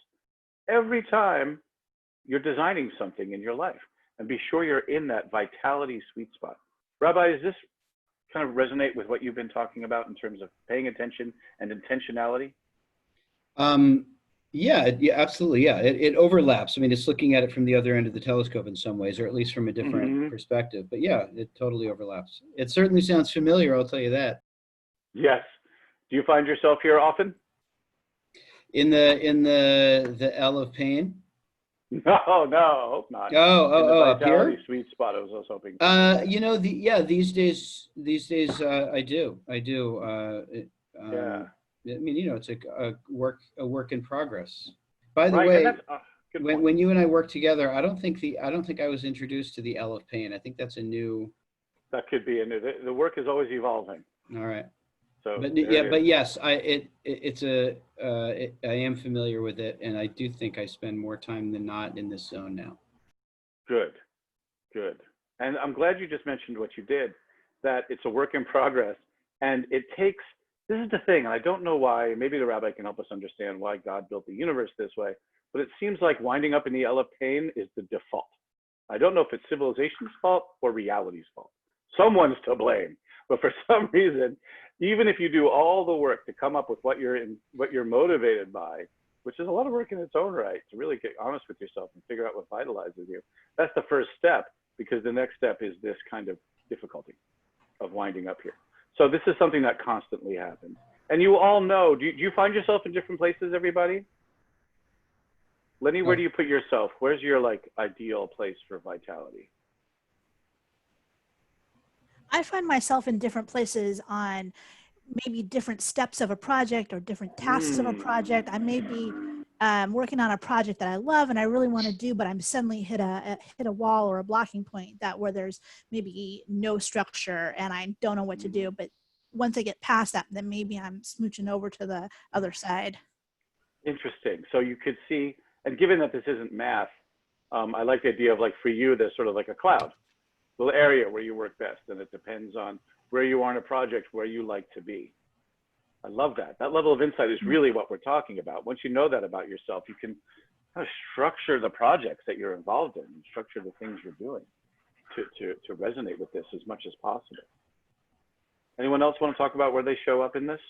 S1: every time you're designing something in your life, and be sure you're in that vitality sweet spot. Rabbi, does this kind of resonate with what you've been talking about in terms of paying attention and intentionality?
S2: Yeah, absolutely. Yeah, it overlaps. I mean, it's looking at it from the other end of the telescope in some ways, or at least from a different perspective. But yeah, it totally overlaps. It certainly sounds familiar, I'll tell you that.
S1: Yes. Do you find yourself here often?
S2: In the L of pain?
S1: No, I hope not. In the
S2: up
S1: vitality
S2: here?
S1: sweet spot, I was also hoping.
S2: You know, these days, I do.
S1: Yeah.
S2: I mean, you know, it's a work in progress. By the
S1: Right,
S2: way,
S1: and that's good point.
S2: when you and I work together, I don't think I was introduced to the L of pain. I think that's a new.
S1: That could be, and the work is always evolving.
S2: All right.
S1: So,
S2: but yes, I am familiar with it, and I do think I spend more time than not in this zone now.
S1: Good. And I'm glad you just mentioned what you did, that it's a work in progress, and it takes. This is the thing, and I don't know why. Maybe the rabbi can help us understand why God built the universe this way. But it seems like winding up in the L of pain is the default. I don't know if it's civilization's fault or reality's fault. Someone's to blame. But for some reason, even if you do all the work to come up with what you're motivated by, which is a lot of work in its own right, to really get honest with yourself and figure out what vitalizes you, that's the first step, because the next step is this kind of difficulty of winding up here. So this is something that constantly happens. And you all know, do you find yourself in different places, everybody? Lenny, where do you put yourself? Where's your ideal place for vitality?
S11: I find myself in different places on maybe different steps of a project or different tasks of a project. I may be working on a project that I love and I really want to do, but I'm suddenly hit a wall or a blocking point where there's maybe no structure and I don't know what to do. But once I get past that, then maybe I'm smooching over to the other side.
S1: Interesting. So you could see, and given that this isn't math, I like the idea of for you, there's sort of like a cloud, little area where you work best, and it depends on where you are in a project, where you like to be. I love that. That level of insight is really what we're talking about. Once you know that about yourself, you can kind of structure the projects that you're involved in and structure the things you're doing to resonate with this as much as possible. Anyone else want to talk about where they show up in this?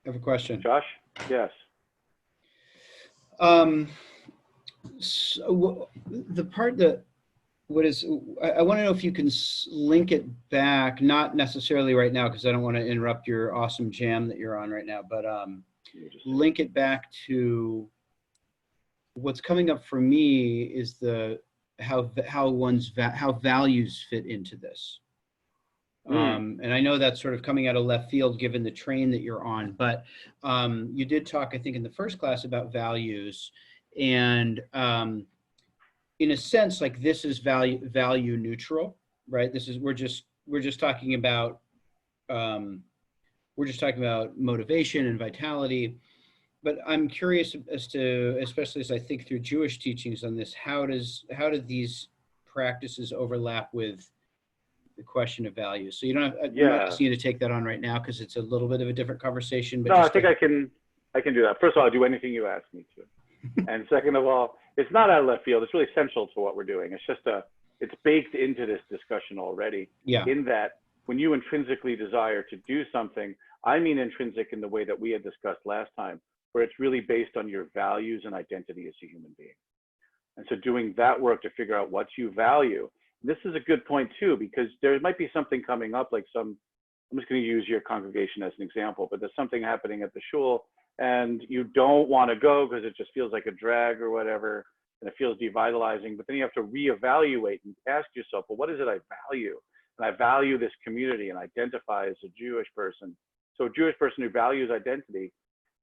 S2: I have a question.
S1: Josh? Yes.
S2: So the part that I want to know if you can link it back, not necessarily right now, because I don't want to interrupt your awesome jam that you're on right now, but link it back to what's coming up for me is how values fit into this. And I know that's sort of coming out of left field given the train that you're on, but you did talk, I think, in the first class about values, and in a sense, this is value neutral, right? This is we're just talking about motivation and vitality. But I'm curious as to, especially as I think through Jewish teachings on this, how do these practices overlap with the question of values? So you don't have, I'm not asking you to take that on right now because it's a little bit of a different conversation. But
S1: no, I think I can do that. First of all, I'll do anything you ask me to. And second of all, it's not out of left field. It's really central to what we're doing. It's just it's baked into this discussion already.
S2: Yeah.
S1: In that when you intrinsically desire to do something, I mean intrinsic in the way that we had discussed last time, where it's really based on your values and identity as a human being. And so doing that work to figure out what you value. This is a good point too, because there might be something coming up, I'm just going to use your congregation as an example, but there's something happening at the shul and you don't want to go because it just feels like a drag or whatever, and it feels devitalizing, but then you have to reevaluate and ask yourself, well, what is it I value? And I value this community and identify as a Jewish person. So a Jewish person who values identity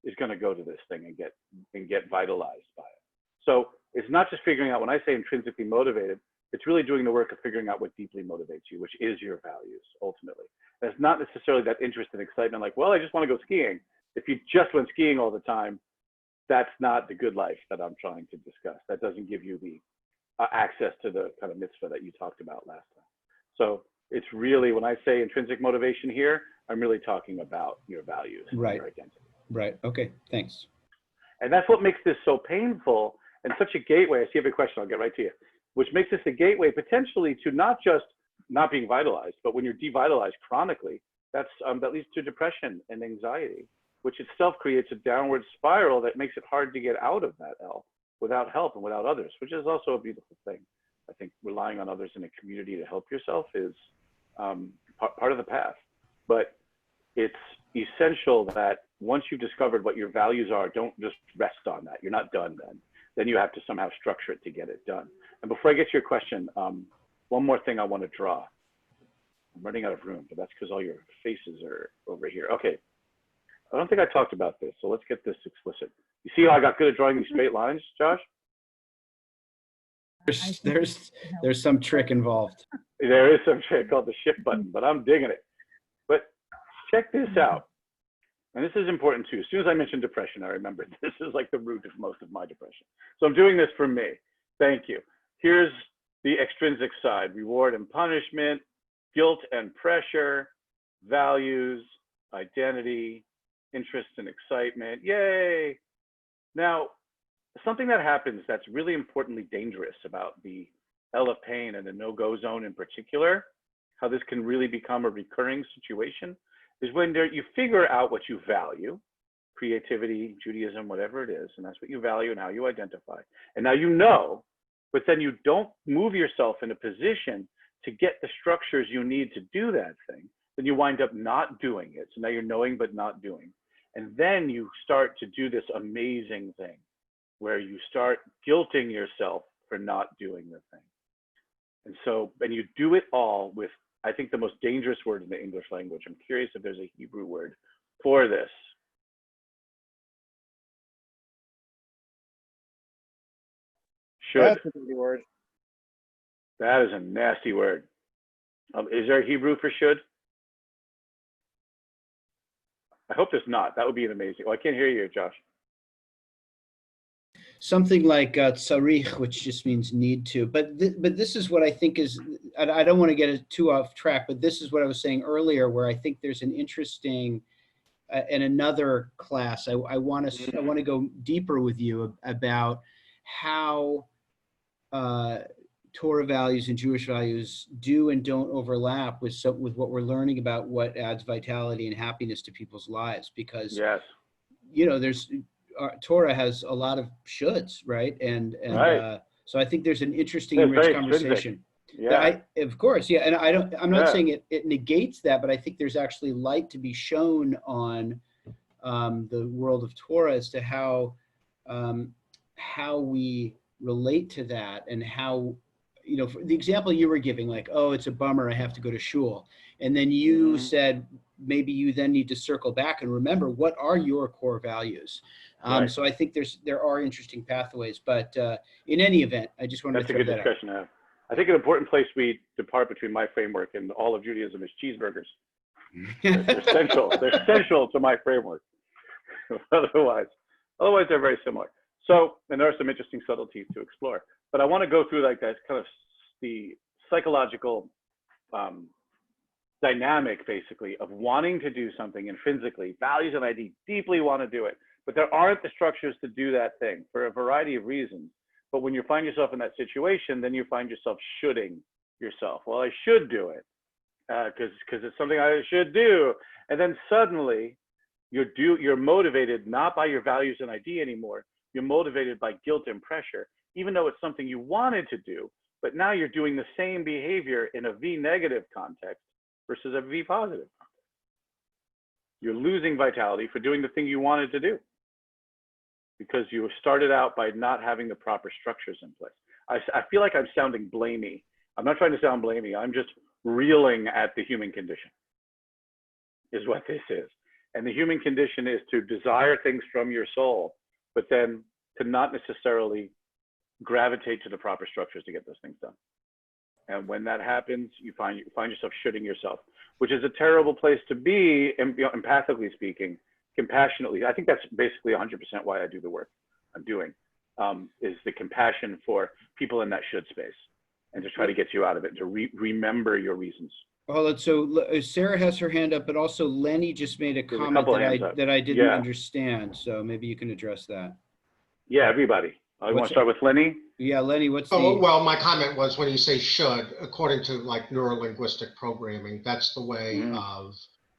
S1: is going to go to this thing and get vitalized by it. So it's not just figuring out, when I say intrinsically motivated, it's really doing the work of figuring out what deeply motivates you, which is your values, ultimately. And it's not necessarily that interest and excitement like, well, I just want to go skiing. If you just went skiing all the time, that's not the good life that I'm trying to discuss. That doesn't give you the access to the kind of mitzvah that you talked about last time. So it's really, when I say intrinsic motivation here, I'm really talking about your values,
S2: Right.
S1: your identity.
S2: Right. Okay. Thanks.
S1: And that's what makes this so painful and such a gateway. I see you have a question, I'll get right to you, which makes this a gateway potentially to not just not being vitalized, but when you're devitalized chronically, that leads to depression and anxiety, which itself creates a downward spiral that makes it hard to get out of that L without help and without others, which is also a beautiful thing. I think relying on others in a community to help yourself is part of the path. But it's essential that once you've discovered what your values are, don't just rest on that. You're not done then. Then you have to somehow structure it to get it done. And before I get to your question, one more thing I want to draw. I'm running out of room, but that's because all your faces are over here. Okay. I don't think I talked about this, so let's get this explicit. You see how I got good at drawing these straight lines, Josh?
S2: There's some trick involved.
S1: There is some trick called the shift button, but I'm digging it. But check this out. And this is important too. As soon as I mentioned depression, I remembered this is like the root of most of my depression. So I'm doing this for me. Thank you. Here's the extrinsic side: reward and punishment, guilt and pressure, values, identity, interest and excitement. Yay! Now, something that happens that's really importantly dangerous about the L of pain and the no-go zone in particular, how this can really become a recurring situation, is when you figure out what you value, creativity, Judaism, whatever it is, and that's what you value and how you identify. And now you know, but then you don't move yourself in a position to get the structures you need to do that thing, then you wind up not doing it. So now you're knowing but not doing. And then you start to do this amazing thing where you start guilting yourself for not doing the thing. And so, and you do it all with, I think, the most dangerous word in the English language. I'm curious if there's a Hebrew word for this. Should.
S7: That's a dirty word.
S1: That is a nasty word. Is there a Hebrew for should? I hope there's not. That would be an amazing. Well, I can't hear you, Josh.
S2: Something like tzarich, which just means need to. But this is what I think is, I don't want to get it too off track, but this is what I was saying earlier, where I think there's an interesting, in another class, I want to go deeper with you about how Torah values and Jewish values do and don't overlap with what we're learning about what adds vitality and happiness to people's lives. Because,
S1: yes,
S2: there's Torah has a lot of shoulds, right? And
S1: right.
S2: So I think there's an interesting and rich conversation.
S1: Yeah,
S2: of course, yeah. And I'm not saying it negates that, but I think there's actually light to be shown on the world of Torah as to how we relate to that, and how, for the example you were giving, like, oh, it's a bummer, I have to go to shul. And then you said, maybe you then need to circle back and remember, what are your core values?
S1: Right.
S2: So I think there are interesting pathways, but in any event, I just wanted to throw that out.
S1: That's a good discussion to have. I think an important place we depart between my framework and all of Judaism is cheeseburgers. They're essential. They're essential to my framework. Otherwise they're very similar. So, and there are some interesting subtleties to explore. But I want to go through like that kind of the psychological dynamic, basically, of wanting to do something intrinsically, values and ID, deeply want to do it, but there aren't the structures to do that thing for a variety of reasons. But when you find yourself in that situation, then you find yourself shoulding yourself. Well, I should do it because it's something I should do. And then suddenly you're motivated not by your values and ID anymore. You're motivated by guilt and pressure, even though it's something you wanted to do. But now you're doing the same behavior in a V negative context versus a V positive context. You're losing vitality for doing the thing you wanted to do, because you started out by not having the proper structures in place. I feel like I'm sounding blamey. I'm not trying to sound blamey. I'm just reeling at the human condition, is what this is. And the human condition is to desire things from your soul, but then to not necessarily gravitate to the proper structures to get those things done. And when that happens, you find yourself shooting yourself, which is a terrible place to be, empathically speaking, compassionately. I think that's basically 100% why I do the work I'm doing, is the compassion for people in that should space, and to try to get you out of it, to remember your reasons.
S2: Hold on. So Sarah has her hand up, but also Lenny just made a
S1: There's a
S2: comment
S1: couple hands up.
S2: that I didn't
S1: Yeah.
S2: understand. So maybe you can address that.
S1: Yeah, everybody. I want to start with Lenny.
S2: Yeah, Lenny, what's the?
S12: Oh, well, my comment was when you say should, according to like neurolinguistic programming, that's the way of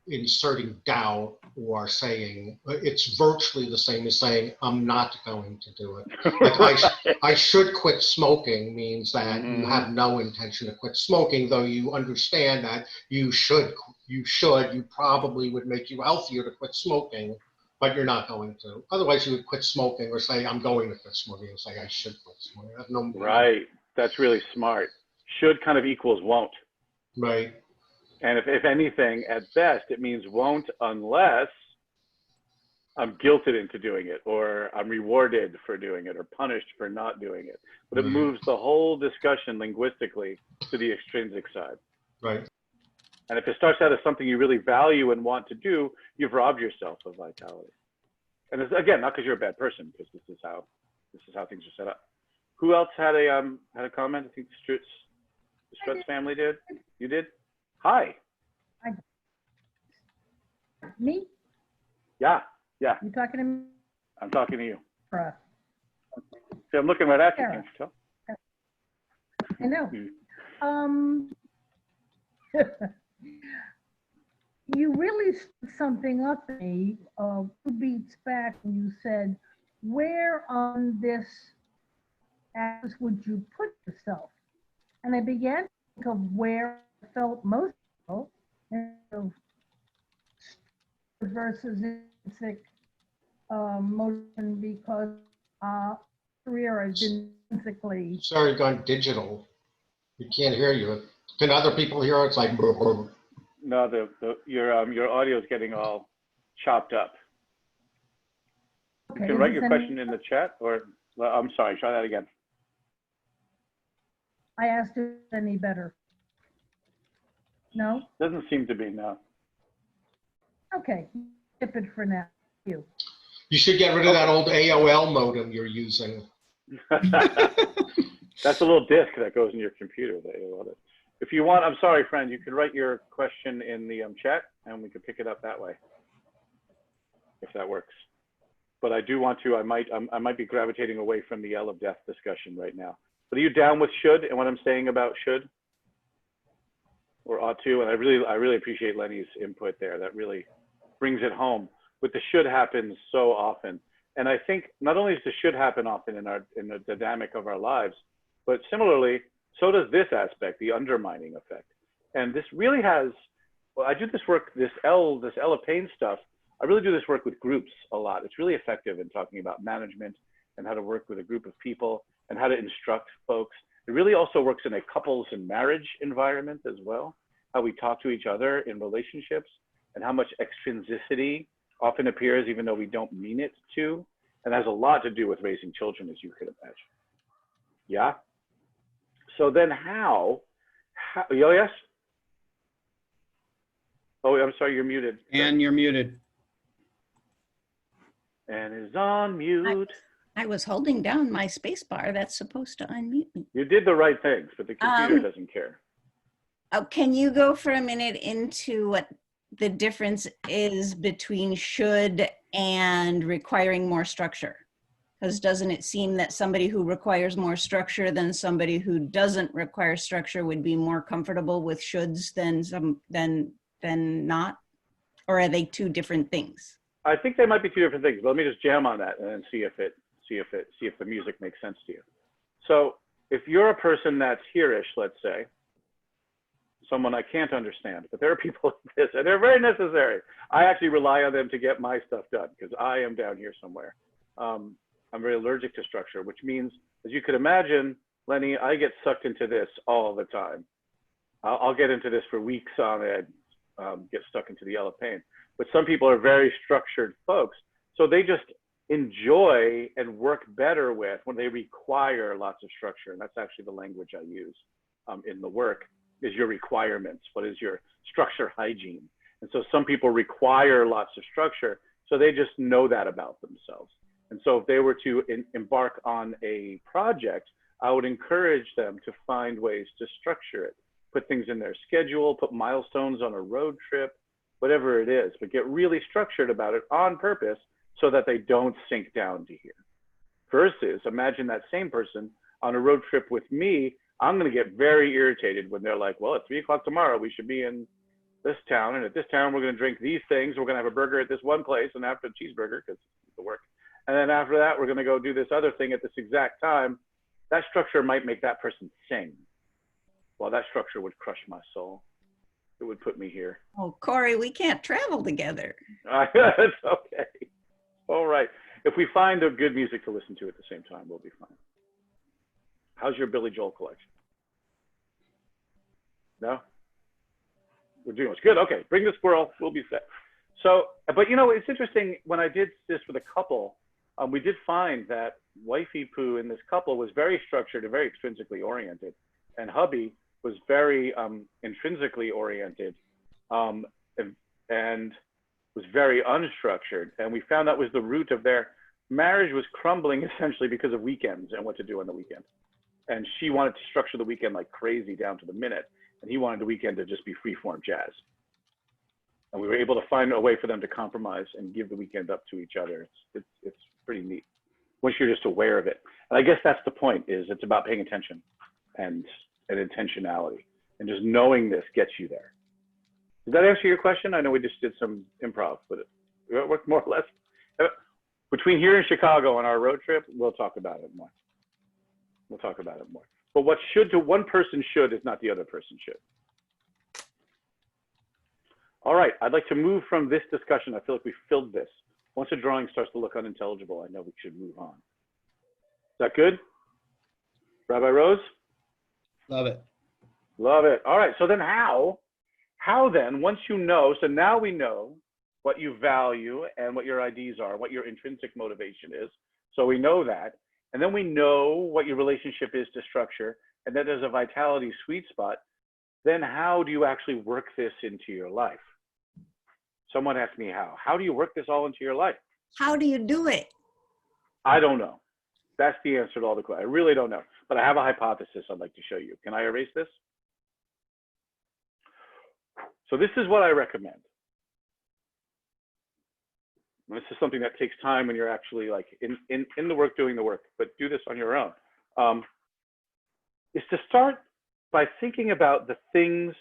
S12: inserting doubt or saying it's virtually the same as saying I'm not going to do it. Like I should quit smoking means that you have no intention to quit smoking, though you understand that you probably would make you healthier to quit smoking, but you're not going to. Otherwise, you would quit smoking or say, I'm going to quit smoking, and say, I should quit smoking. I have no meaning.
S1: Right. That's really smart. Should kind of equals won't.
S12: Right.
S1: And if anything, at best, it means won't unless I'm guilted into doing it, or I'm rewarded for doing it, or punished for not doing it. But it moves the whole discussion linguistically to the extrinsic side.
S12: Right.
S1: And if it starts out as something you really value and want to do, you've robbed yourself of vitality. And it's, again, not because you're a bad person, because this is how things are set up. Who else had a comment? I think the Strutz family did. You did? Hi.
S4: Me?
S1: Yeah. Yeah.
S4: You talking to me?
S1: I'm talking to you.
S4: Bruh.
S1: See, I'm looking right at you.
S4: Sarah.
S1: Can't you tell?
S4: I know. You really stood something up to me 2 beats back when you said, where on this axis would you put yourself? And I began to think of where I felt most of versus intrinsic motion, because career has been intrinsically.
S12: Sorry, gone digital. You can't hear you. Can other people hear? It's like.
S1: No, your audio is getting all chopped up.
S4: Okay,
S1: You can write your question in the chat, or well, I'm sorry, try that again.
S4: I asked if it's any better. No?
S1: Doesn't seem to be, no.
S4: Okay, skip it for now. Thank you.
S12: You should get rid of that old AOL modem you're using.
S1: That's a little disk that goes in your computer. If you want, I'm sorry, friend, you could write your question in the chat, and we could pick it up that way, if that works. But I do want to, I might be gravitating away from the L of death discussion right now. But are you down with should and what I'm saying about should or ought to? And I really appreciate Lenny's input there. That really brings it home. But the should happens so often. And I think not only does the should happen often in the dynamic of our lives, but similarly, so does this aspect, the undermining effect. And this really has, well, I do this work, this L of pain stuff, I really do this work with groups a lot. It's really effective in talking about management and how to work with a group of people and how to instruct folks. It really also works in a couples and marriage environment as well, how we talk to each other in relationships and how much extrinsicity often appears even though we don't mean it to, and has a lot to do with raising children, as you could imagine. Yeah? So then how oh, yes? Oh, I'm sorry, you're muted.
S2: And you're muted.
S1: And is on mute.
S8: I was holding down my space bar. That's supposed to unmute me.
S1: You did the right things, but the computer doesn't care.
S8: Oh, can you go for a minute into what the difference is between should and requiring more structure? Because doesn't it seem that somebody who requires more structure than somebody who doesn't require structure would be more comfortable with shoulds than not? Or are they two different things?
S1: I think they might be two different things. But let me just jam on that and then see if the music makes sense to you. So if you're a person that's here-ish, let's say, someone I can't understand, but there are people like this, and they're very necessary. I actually rely on them to get my stuff done because I am down here somewhere. I'm very allergic to structure, which means, as you could imagine, Lenny, I get sucked into this all the time. I'll get into this for weeks on end, get stuck into the yellow pain. But some people are very structured folks, so they just enjoy and work better with when they require lots of structure. And that's actually the language I use in the work, is your requirements. What is your structure hygiene? And so some people require lots of structure, so they just know that about themselves. And so if they were to embark on a project, I would encourage them to find ways to structure it, put things in their schedule, put milestones on a road trip, whatever it is, but get really structured about it on purpose so that they don't sink down to here. Versus, imagine that same person on a road trip with me, I'm gonna get very irritated when they're like, well, at 3 o'clock tomorrow, we should be in this town, and at this town, we're gonna drink these things, we're gonna have a burger at this one place, and after a cheeseburger, because it's the work. And then after that, we're gonna go do this other thing at this exact time. That structure might make that person sing. Well, that structure would crush my soul. It would put me here.
S8: Oh, Corey, we can't travel together.
S1: It's okay. All right. If we find a good music to listen to at the same time, we'll be fine. How's your Billy Joel collection? No? We're doing what's good. Okay, bring the squirrel. We'll be set. So, but you know, it's interesting. When I did this with a couple, we did find that wifey poo in this couple was very structured and very extrinsically oriented, and hubby was very intrinsically oriented and was very unstructured. And we found that was the root of their marriage was crumbling essentially because of weekends and what to do on the weekend. And she wanted to structure the weekend like crazy down to the minute, and he wanted the weekend to just be free-form jazz. And we were able to find a way for them to compromise and give the weekend up to each other. It's pretty neat once you're just aware of it. And I guess that's the point, is it's about paying attention and intentionality, and just knowing this gets you there. Does that answer your question? I know we just did some improv, but it worked more or less. Between here and Chicago on our road trip, we'll talk about it more. We'll talk about it more. But what should to one person should is not the other person should. All right, I'd like to move from this discussion. I feel like we filled this. Once a drawing starts to look unintelligible, I know we should move on. Is that good? Rabbi Rose?
S2: Love it.
S1: Love it. All right, so then how then, once you know, so now we know what you value and what your IDs are, what your intrinsic motivation is. So we know that. And then we know what your relationship is to structure, and then there's a vitality sweet spot. Then how do you actually work this into your life? Someone asked me how. How do you work this all into your life?
S8: How do you do it?
S1: I don't know. That's the answer to all the questions. I really don't know. But I have a hypothesis I'd like to show you. Can I erase this? So this is what I recommend. This is something that takes time when you're actually like in the work, doing the work, but do this on your own. Is to start by thinking about the things,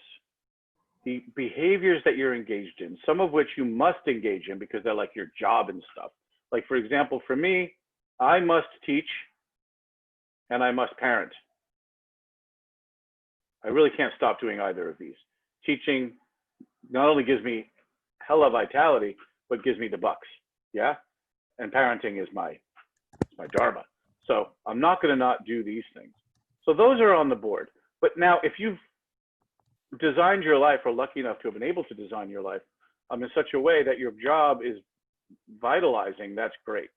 S1: the behaviors that you're engaged in, some of which you must engage in because they're like your job and stuff. Like for example, for me, I must teach and I must parent. I really can't stop doing either of these. Teaching not only gives me hella vitality, but gives me the bucks, yeah? And parenting is my dharma. So I'm not gonna not do these things. So those are on the board. But now if you've designed your life or lucky enough to have been able to design your life in such a way that your job is vitalizing, that's great.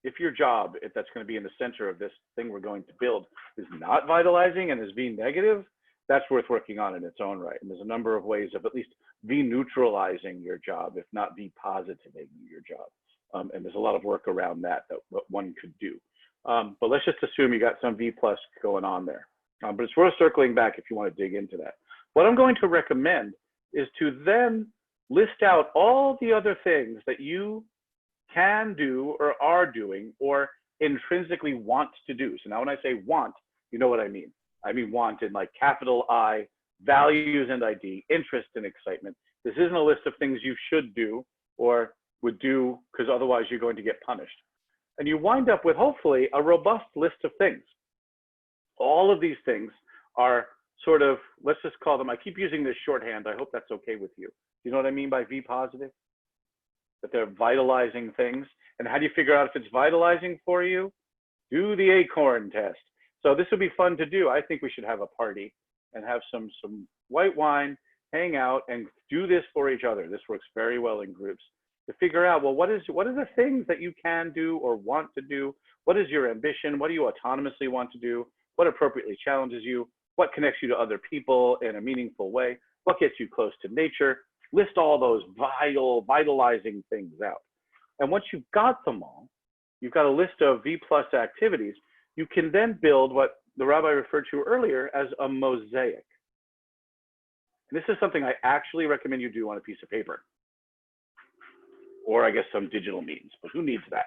S1: If your job, if that's gonna be in the center of this thing we're going to build, is not vitalizing and is being negative, that's worth working on in its own right. And there's a number of ways of at least neutralizing your job, if not positiving your job. And there's a lot of work around that what one could do. But let's just assume you got some V+ going on there. But it's worth circling back if you want to dig into that. What I'm going to recommend is to then list out all the other things that you can do or are doing or intrinsically want to do. So now when I say want, you know what I mean. I mean want in like capital I, values and ID, interest and excitement. This isn't a list of things you should do or would do because otherwise you're going to get punished. And you wind up with hopefully a robust list of things. All of these things are sort of, let's just call them, I keep using this shorthand, I hope that's okay with you. You know what I mean by V positive? That they're vitalizing things. And how do you figure out if it's vitalizing for you? Do the acorn test. So this would be fun to do. I think we should have a party and have some white wine, hang out and do this for each other. This works very well in groups. to figure out, well, what are the things that you can do or want to do? What is your ambition? What do you autonomously want to do? What appropriately challenges you? What connects you to other people in a meaningful way? What gets you close to nature? List all those vitalizing things out. And once you've got them all, you've got a list of V+ activities, you can then build what the rabbi referred to earlier as a mosaic. And this is something I actually recommend you do on a piece of paper, or I guess some digital means, but who needs that?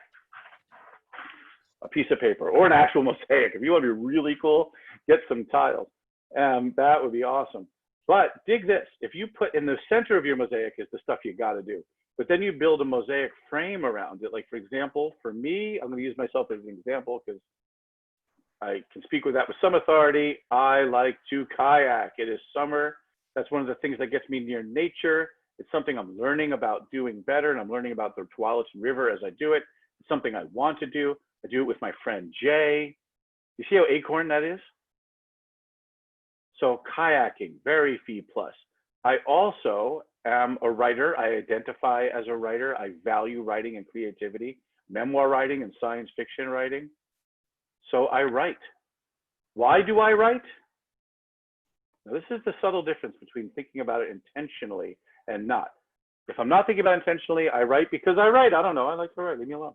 S1: A piece of paper or an actual mosaic. If you want to be really cool, get some tiles. That would be awesome. But dig this, if you put in the center of your mosaic is the stuff you got to do, but then you build a mosaic frame around it. Like, for example, for me, I'm going to use myself as an example because I can speak with that with some authority. I like to kayak. It is summer. That's one of the things that gets me near nature. It's something I'm learning about doing better, and I'm learning about the Tualatin River as I do it. It's something I want to do. I do it with my friend Jay. You see how acorn that is? So kayaking, very V+. I also am a writer. I identify as a writer. I value writing and creativity, memoir writing and science fiction writing. So I write. Why do I write? Now, this is the subtle difference between thinking about it intentionally and not. If I'm not thinking about it intentionally, I write because I write. I don't know. I like to write. Leave me alone.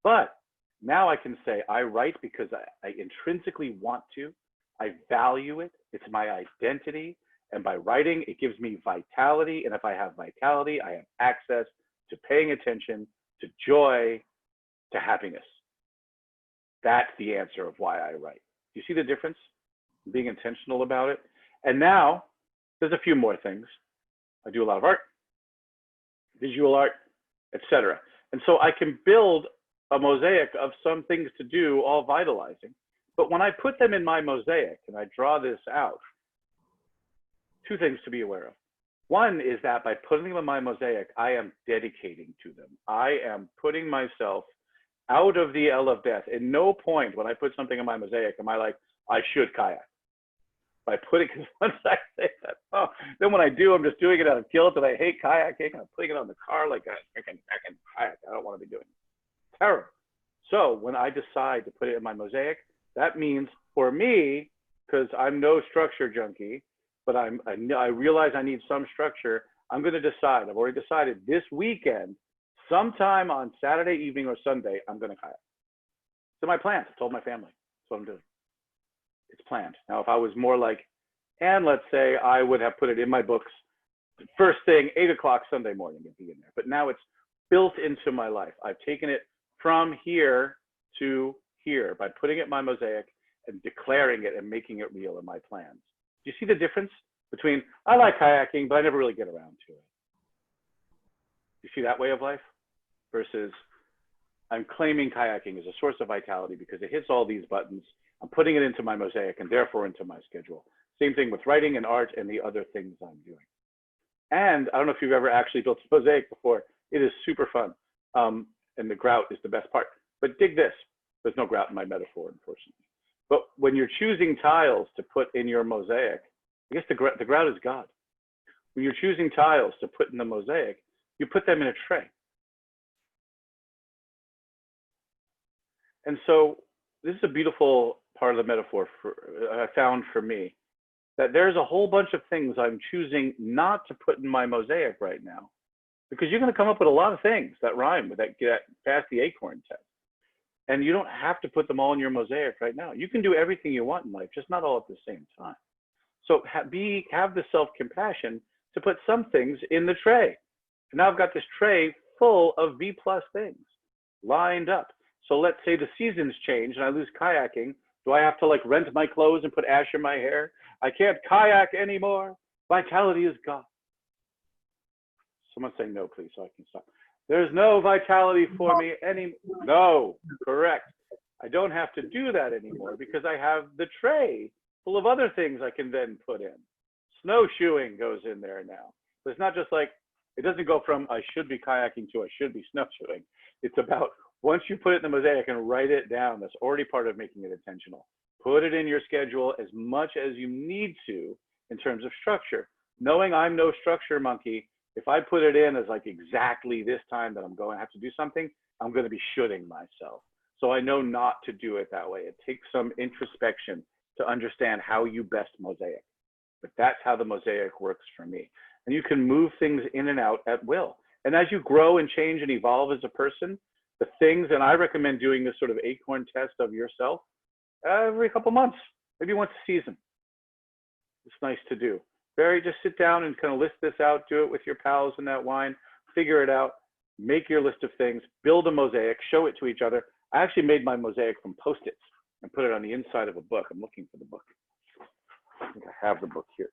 S1: But now I can say I write because I intrinsically want to. I value it. It's my identity. And by writing, it gives me vitality. And if I have vitality, I have access to paying attention, to joy, to happiness. That's the answer of why I write. Do you see the difference? Being intentional about it. And now there's a few more things. I do a lot of art, visual art, etc. And so I can build a mosaic of some things to do, all vitalizing. But when I put them in my mosaic and I draw this out, two things to be aware of. One is that by putting them in my mosaic, I am dedicating to them. I am putting myself out of the L of death. At no point when I put something in my mosaic am I like, I should kayak. By putting, because once I say that, then when I do, I'm just doing it out of guilt and I hate kayaking. I'm putting it on the car like I can kayak. I don't want to be doing it. Terrible. So when I decide to put it in my mosaic, that means for me, because I'm no structure junkie, but I realize I need some structure, I'm going to decide. I've already decided this weekend, sometime on Saturday evening or Sunday, I'm going to kayak. So my plans, I told my family, that's what I'm doing. It's planned. Now, if I was more like, and let's say I would have put it in my books, first thing, 8 o'clock Sunday morning, it'd be in there. But now it's built into my life. I've taken it from here to here by putting it in my mosaic and declaring it and making it real in my plans. Do you see the difference between, I like kayaking, but I never really get around to it? You see that way of life? Versus, I'm claiming kayaking as a source of vitality because it hits all these buttons. I'm putting it into my mosaic and therefore into my schedule. Same thing with writing and art and the other things I'm doing. And I don't know if you've ever actually built a mosaic before. It is super fun. And the grout is the best part. But dig this. There's no grout in my metaphor, unfortunately. But when you're choosing tiles to put in your mosaic, I guess the grout is God. When you're choosing tiles to put in the mosaic, you put them in a tray. And so this is a beautiful part of the metaphor I found for me, that there's a whole bunch of things I'm choosing not to put in my mosaic right now, because you're going to come up with a lot of things that rhyme with that get past the acorn test. And you don't have to put them all in your mosaic right now. You can do everything you want in life, just not all at the same time. So have the self-compassion to put some things in the tray. And now I've got this tray full of V+ things lined up. So let's say the seasons change and I lose kayaking. Do I have to like rent my clothes and put ash in my hair? I can't kayak anymore. Vitality is gone. Someone say no, please, so I can stop. There's no vitality for me anymore. No, correct. I don't have to do that anymore because I have the tray full of other things I can then put in. Snowshoeing goes in there now. So it's not just like, it doesn't go from I should be kayaking to I should be snowshoeing. It's about once you put it in the mosaic and write it down, that's already part of making it intentional. Put it in your schedule as much as you need to in terms of structure. Knowing I'm no structure monkey If I put it in as like exactly this time that I'm going to have to do something, I'm going to be shooting myself. So I know not to do it that way. It takes some introspection to understand how you best mosaic. But that's how the mosaic works for me. And you can move things in and out at will. And as you grow and change and evolve as a person, the things, and I recommend doing this sort of acorn test of yourself every couple months, maybe once a season. It's nice to do. Just sit down and kind of list this out, do it with your pals in that wine, figure it out, make your list of things, build a mosaic, show it to each other. I actually made my mosaic from Post-its and put it on the inside of a book. I'm looking for the book. I think I have the book here.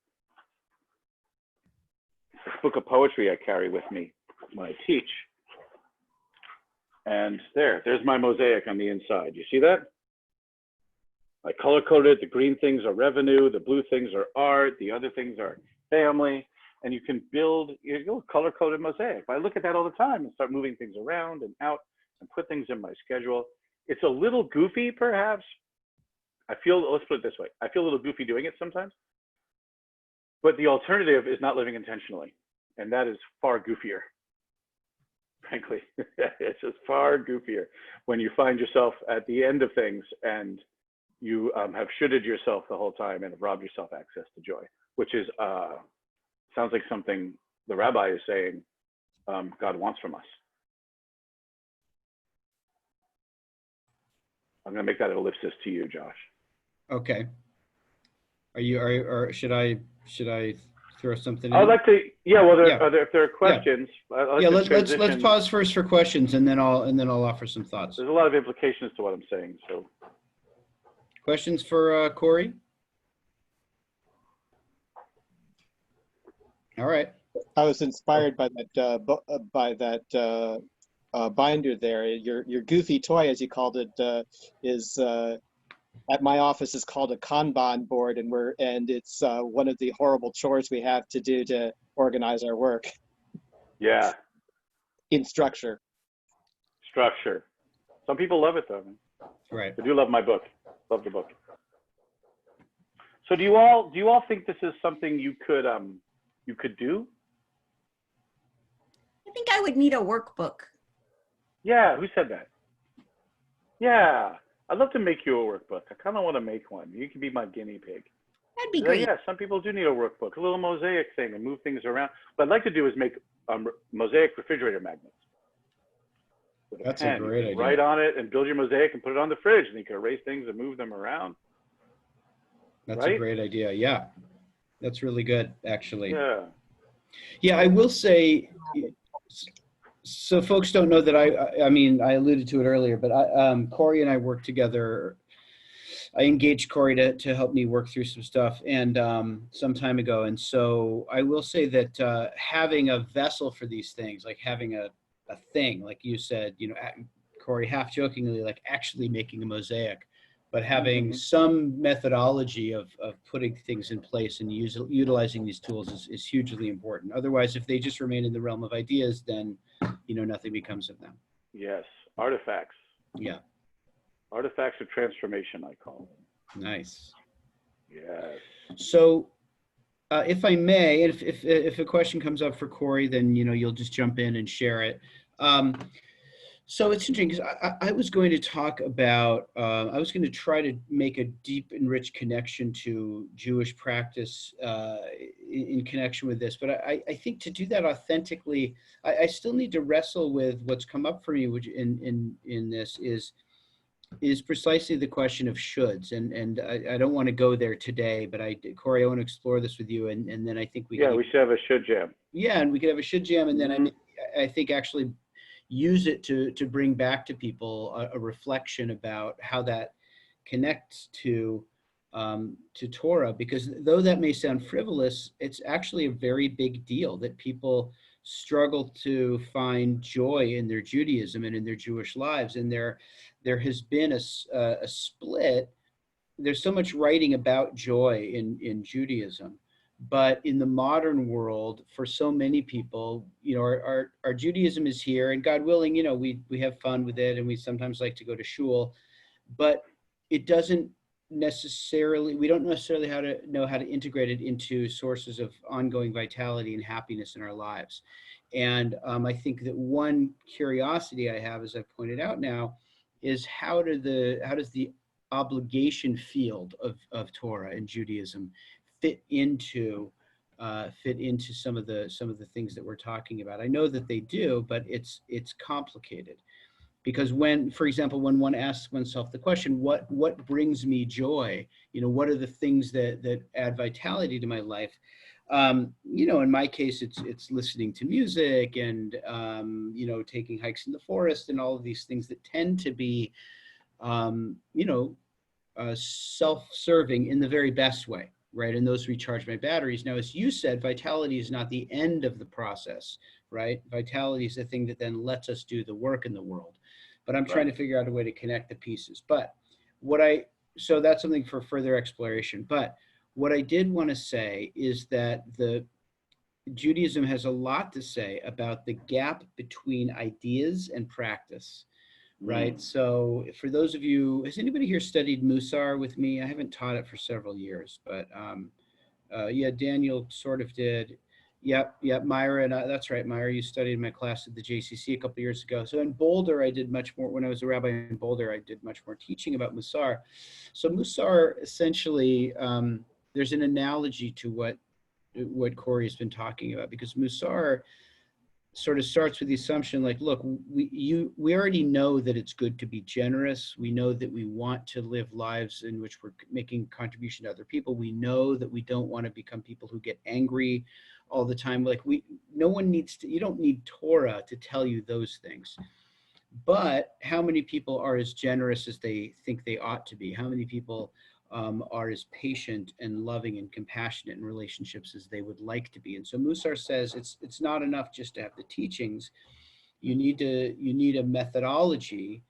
S1: It's a book of poetry I carry with me when I teach. And there's my mosaic on the inside. You see that? I color coded it. The green things are revenue. The blue things are art. The other things are family. And you can build your color coded mosaic. I look at that all the time and start moving things around and out and put things in my schedule. It's a little goofy, perhaps. Let's put it this way. I feel a little goofy doing it sometimes. But the alternative is not living intentionally. And that is far goofier. Frankly, it's just far goofier when you find yourself at the end of things and you have shoulded yourself the whole time and have robbed yourself access to joy, which is, sounds like something the rabbi is saying God wants from us. I'm going to make that an ellipsis to you, Josh.
S2: Okay. Should I throw something in?
S1: I'd like to, if there are questions.
S2: Yeah, let's pause first for questions, and then I'll offer some thoughts.
S1: There's a lot of implications to what I'm saying. So,
S2: questions for Corey? All right.
S7: I was inspired by that binder there. Your goofy toy, as you called it, is at my office is called a Kanban board, and it's one of the horrible chores we have to do to organize our work.
S1: Yeah.
S7: In structure.
S1: Structure. Some people love it though.
S2: Right.
S1: I do love my book. Love the book. So do you all think this is something you could do?
S8: I think I would need a workbook.
S1: Yeah, who said that? Yeah, I'd love to make you a workbook. I kind of want to make one. You can be my guinea pig.
S8: That'd be great.
S1: Yeah, some people do need a workbook, a little mosaic thing, and move things around. What I'd like to do is make mosaic refrigerator magnets.
S2: That's a great idea.
S1: Write on it and build your mosaic and put it on the fridge, and you can erase things and move them around.
S2: That's a great idea. Yeah, that's really good, actually.
S1: Yeah.
S2: Yeah, I will say. So folks don't know that I mean, I alluded to it earlier, but Corey and I worked together. I engaged Corey to help me work through some stuff and some time ago. And so I will say that having a vessel for these things, like having a thing, like you said, Corey, half jokingly, like actually making a mosaic, but having some methodology of putting things in place and utilizing these tools is hugely important. Otherwise, if they just remain in the realm of ideas, then nothing becomes of them.
S1: Yes, artifacts.
S2: Yeah.
S1: Artifacts of transformation, I call them.
S2: Nice.
S1: Yes.
S2: So, if I may, if a question comes up for Corey, then you'll just jump in and share it. So it's interesting because I was going to talk about, I was going to try to make a deep and rich connection to Jewish practice in connection with this. But I think to do that authentically, I still need to wrestle with what's come up for me, which in this is precisely the question of shoulds. And I don't want to go there today, but Corey, I want to explore this with you. And then I think we
S1: should have a should jam.
S2: Yeah, and we could have a should jam. And then I think actually use it to bring back to people a reflection about how that connects to Torah, because though that may sound frivolous, it's actually a very big deal that people struggle to find joy in their Judaism and in their Jewish lives. And there has been a split. There's so much writing about joy in Judaism. But in the modern world, for so many people, our Judaism is here, and God willing, we have fun with it, and we sometimes like to go to shul, but it doesn't necessarily know how to integrate it into sources of ongoing vitality and happiness in our lives. And I think that one curiosity I have, as I pointed out now, is how does the obligation field of Torah and Judaism fit into some of the things that we're talking about? I know that they do, but it's complicated. Because when, for example, when one asks oneself the question, what brings me joy? What are the things that add vitality to my life? In my case, it's listening to music and, taking hikes in the forest and all of these things that tend to be, self-serving in the very best way, right? And those recharge my batteries. Now, as you said, vitality is not the end of the process, right? Vitality is the thing that then lets us do the work in the world. But I'm trying to figure out a way to connect the pieces. But so that's something for further exploration. But what I did want to say is that Judaism has a lot to say about the gap between ideas and practice, right? So for those of you, has anybody here studied Musar with me? I haven't taught it for several years, but yeah, Daniel sort of did. Yep, Myra, and that's right, Myra, you studied in my class at the JCC a couple of years ago. So in Boulder, I did much more, when I was a rabbi in Boulder, I did much more teaching about Musar. So Musar, essentially, there's an analogy to what Corey has been talking about, because Musar sort of starts with the assumption like, look, we already know that it's good to be generous. We know that we want to live lives in which we're making contribution to other people. We know that we don't want to become people who get angry all the time. Like you don't need Torah to tell you those things. But how many people are as generous as they think they ought to be? How many people are as patient and loving and compassionate in relationships as they would like to be? And so Musar says it's not enough just to have the teachings. You need a methodology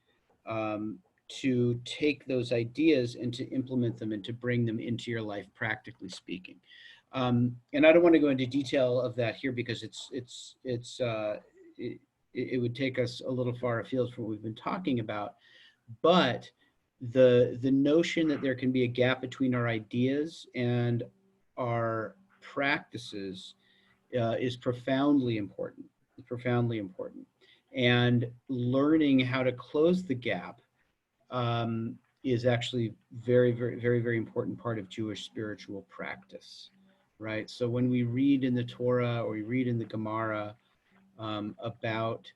S2: to take those ideas and to implement them and to bring them into your life, practically speaking. And I don't want to go into detail of that here because it would take us a little far afield from what we've been talking about. But the notion that there can be a gap between our ideas and our practices is profoundly important. And learning how to close the gap is actually very, very, very, very important part of Jewish spiritual practice, right? So when we read in the Torah or we read in the Gemara about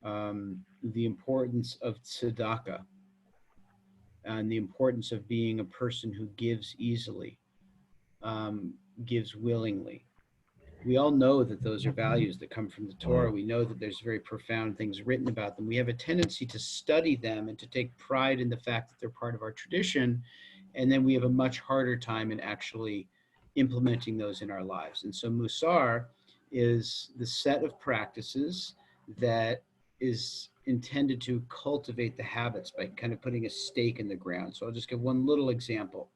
S2: the importance of tzedakah, and the importance of being a person who gives easily, gives willingly. We all know that those are values that come from the Torah. We know that there's very profound things written about them. We have a tendency to study them and to take pride in the fact that they're part of our tradition, and then we have a much harder time in actually implementing those in our lives. And so Musar is the set of practices that is intended to cultivate the habits by kind of putting a stake in the ground. So I'll just give one little example.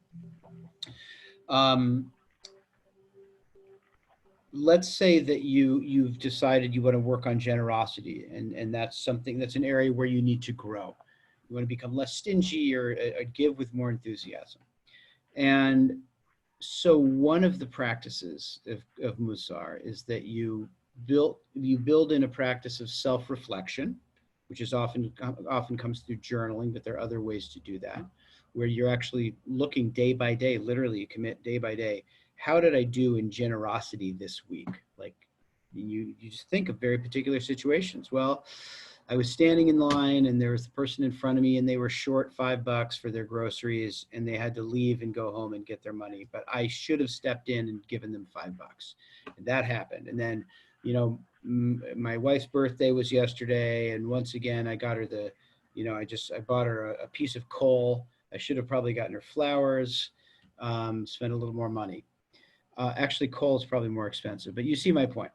S2: Let's say that you've decided you want to work on generosity, and that's an area where you need to grow. You want to become less stingy or give with more enthusiasm. And so one of the practices of Musar is that you build in a practice of self-reflection, which is often comes through journaling, but there are other ways to do that, where you're actually looking day by day, literally you commit day by day. How did I do in generosity this week? Like you just think of very particular situations. Well, I was standing in line and there was the person in front of me and they were short $5 for their groceries and they had to leave and go home and get their money. But I should have stepped in and given them $5. And that happened. And then, my wife's birthday was yesterday. And once again, I got her I bought her a piece of coal. I should have probably gotten her flowers, spent a little more money. Actually, coal is probably more expensive, but you see my point.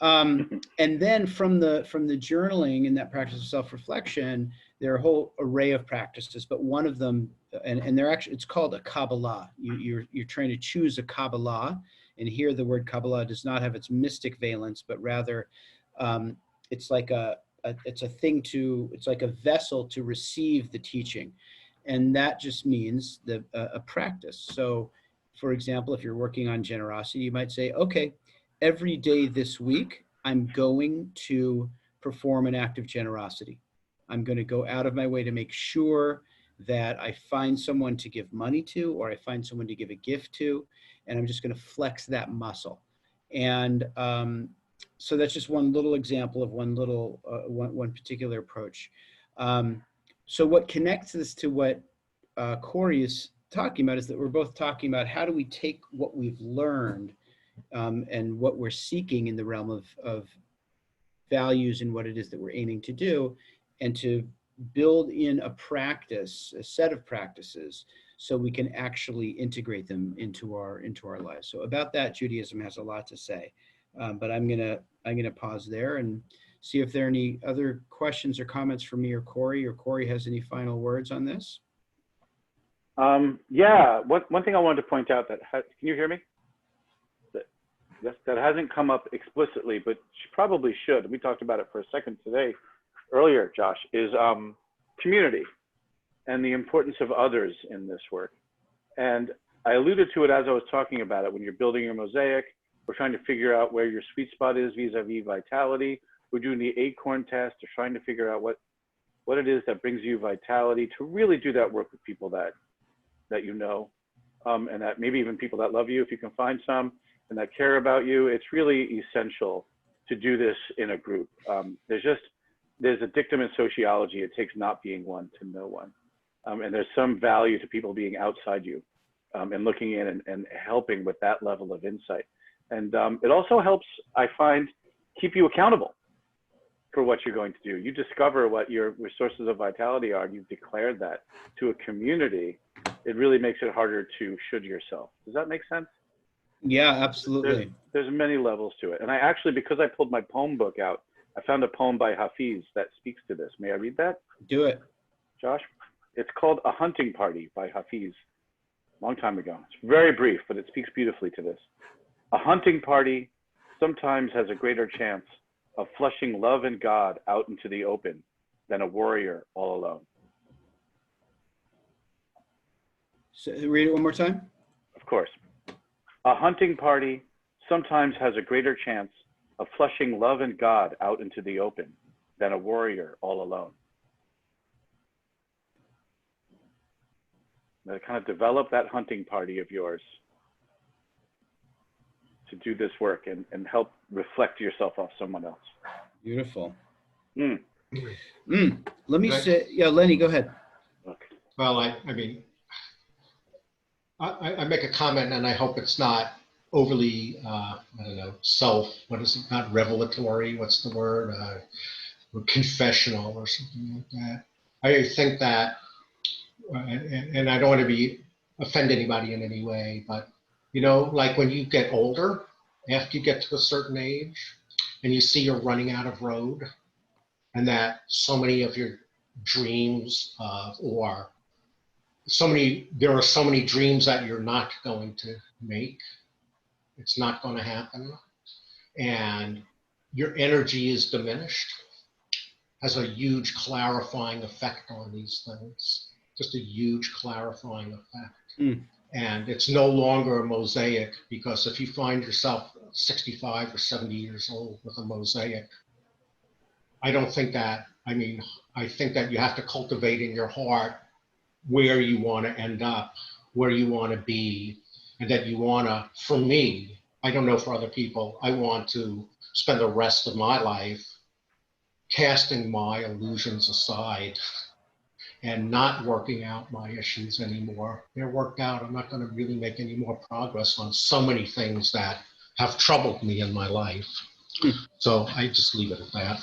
S2: And then from the journaling and that practice of self-reflection, there are a whole array of practices, but one of them, and they're actually, it's called a Kabbalah. You're trying to choose a Kabbalah, and here the word Kabbalah does not have its mystic valence, but rather it's like a vessel to receive the teaching. And that just means a practice. So for example, if you're working on generosity, you might say, okay, every day this week, I'm going to perform an act of generosity. I'm going to go out of my way to make sure that I find someone to give money to, or I find someone to give a gift to, and I'm just going to flex that muscle. And so that's just one little example of one particular approach. So what connects this to what Corey is talking about is that we're both talking about how do we take what we've learned and what we're seeking in the realm of values and what it is that we're aiming to do, and to build in a practice, a set of practices, so we can actually integrate them into our lives. So about that, Judaism has a lot to say, but I'm gonna pause there and see if there are any other questions or comments from me or Corey has any final words on this.
S1: Yeah, one thing I wanted to point out can you hear me? That hasn't come up explicitly, but probably should. We talked about it for a second earlier, Josh, is community and the importance of others in this work. And I alluded to it as I was talking about it. When you're building your mosaic, we're trying to figure out where your sweet spot is vis-a-vis vitality. We're doing the acorn test, or trying to figure out what it is that brings you vitality, to really do that work with people that you know, and that maybe even people that love you, if you can find some, and that care about you. It's really essential to do this in a group. There's a dictum in sociology: it takes not being one to know one. And there's some value to people being outside you and looking in and helping with that level of insight. And it also helps, I find, keep you accountable for what you're going to do. You discover what your sources of vitality are, and you've declared that to a community. It really makes it harder to should yourself. Does that make sense?
S2: Yeah, absolutely.
S1: There's many levels to it. And I actually, because I pulled my poem book out, I found a poem by Hafiz that speaks to this. May I read that?
S2: Do it.
S1: Josh? It's called A Hunting Party by Hafiz, long time ago. It's very brief, but it speaks beautifully to this. A hunting party sometimes has a greater chance of flushing love and God out into the open than a warrior all alone.
S2: So, read it one more time.
S1: Of course. A hunting party sometimes has a greater chance of flushing love and God out into the open than a warrior all alone. Now, kind of develop that hunting party of yours to do this work and help reflect yourself off someone else.
S2: Beautiful. Let me say, yeah, Lenny, go ahead.
S1: Okay.
S12: Well, I mean, I make a comment, and I hope it's not overly, I don't know, what is it, not revelatory, what's the word? Or confessional or something like that. I think that, and I don't want to offend anybody in any way, but, you know, like when you get older, after you get to a certain age, and you see you're running out of road, and that so many of your dreams there are so many dreams that you're not going to make. It's not going to happen. And your energy is diminished. Has a huge clarifying effect on these things. Just a huge clarifying effect. And it's no longer a mosaic, because if you find yourself 65 or 70 years old with a mosaic, I think that you have to cultivate in your heart where you want to end up, where you want to be, and that you want to, for me, I don't know for other people, I want to spend the rest of my life casting my illusions aside and not working out my issues anymore. They're worked out. I'm not going to really make any more progress on so many things that have troubled me in my life. So I just leave it at that.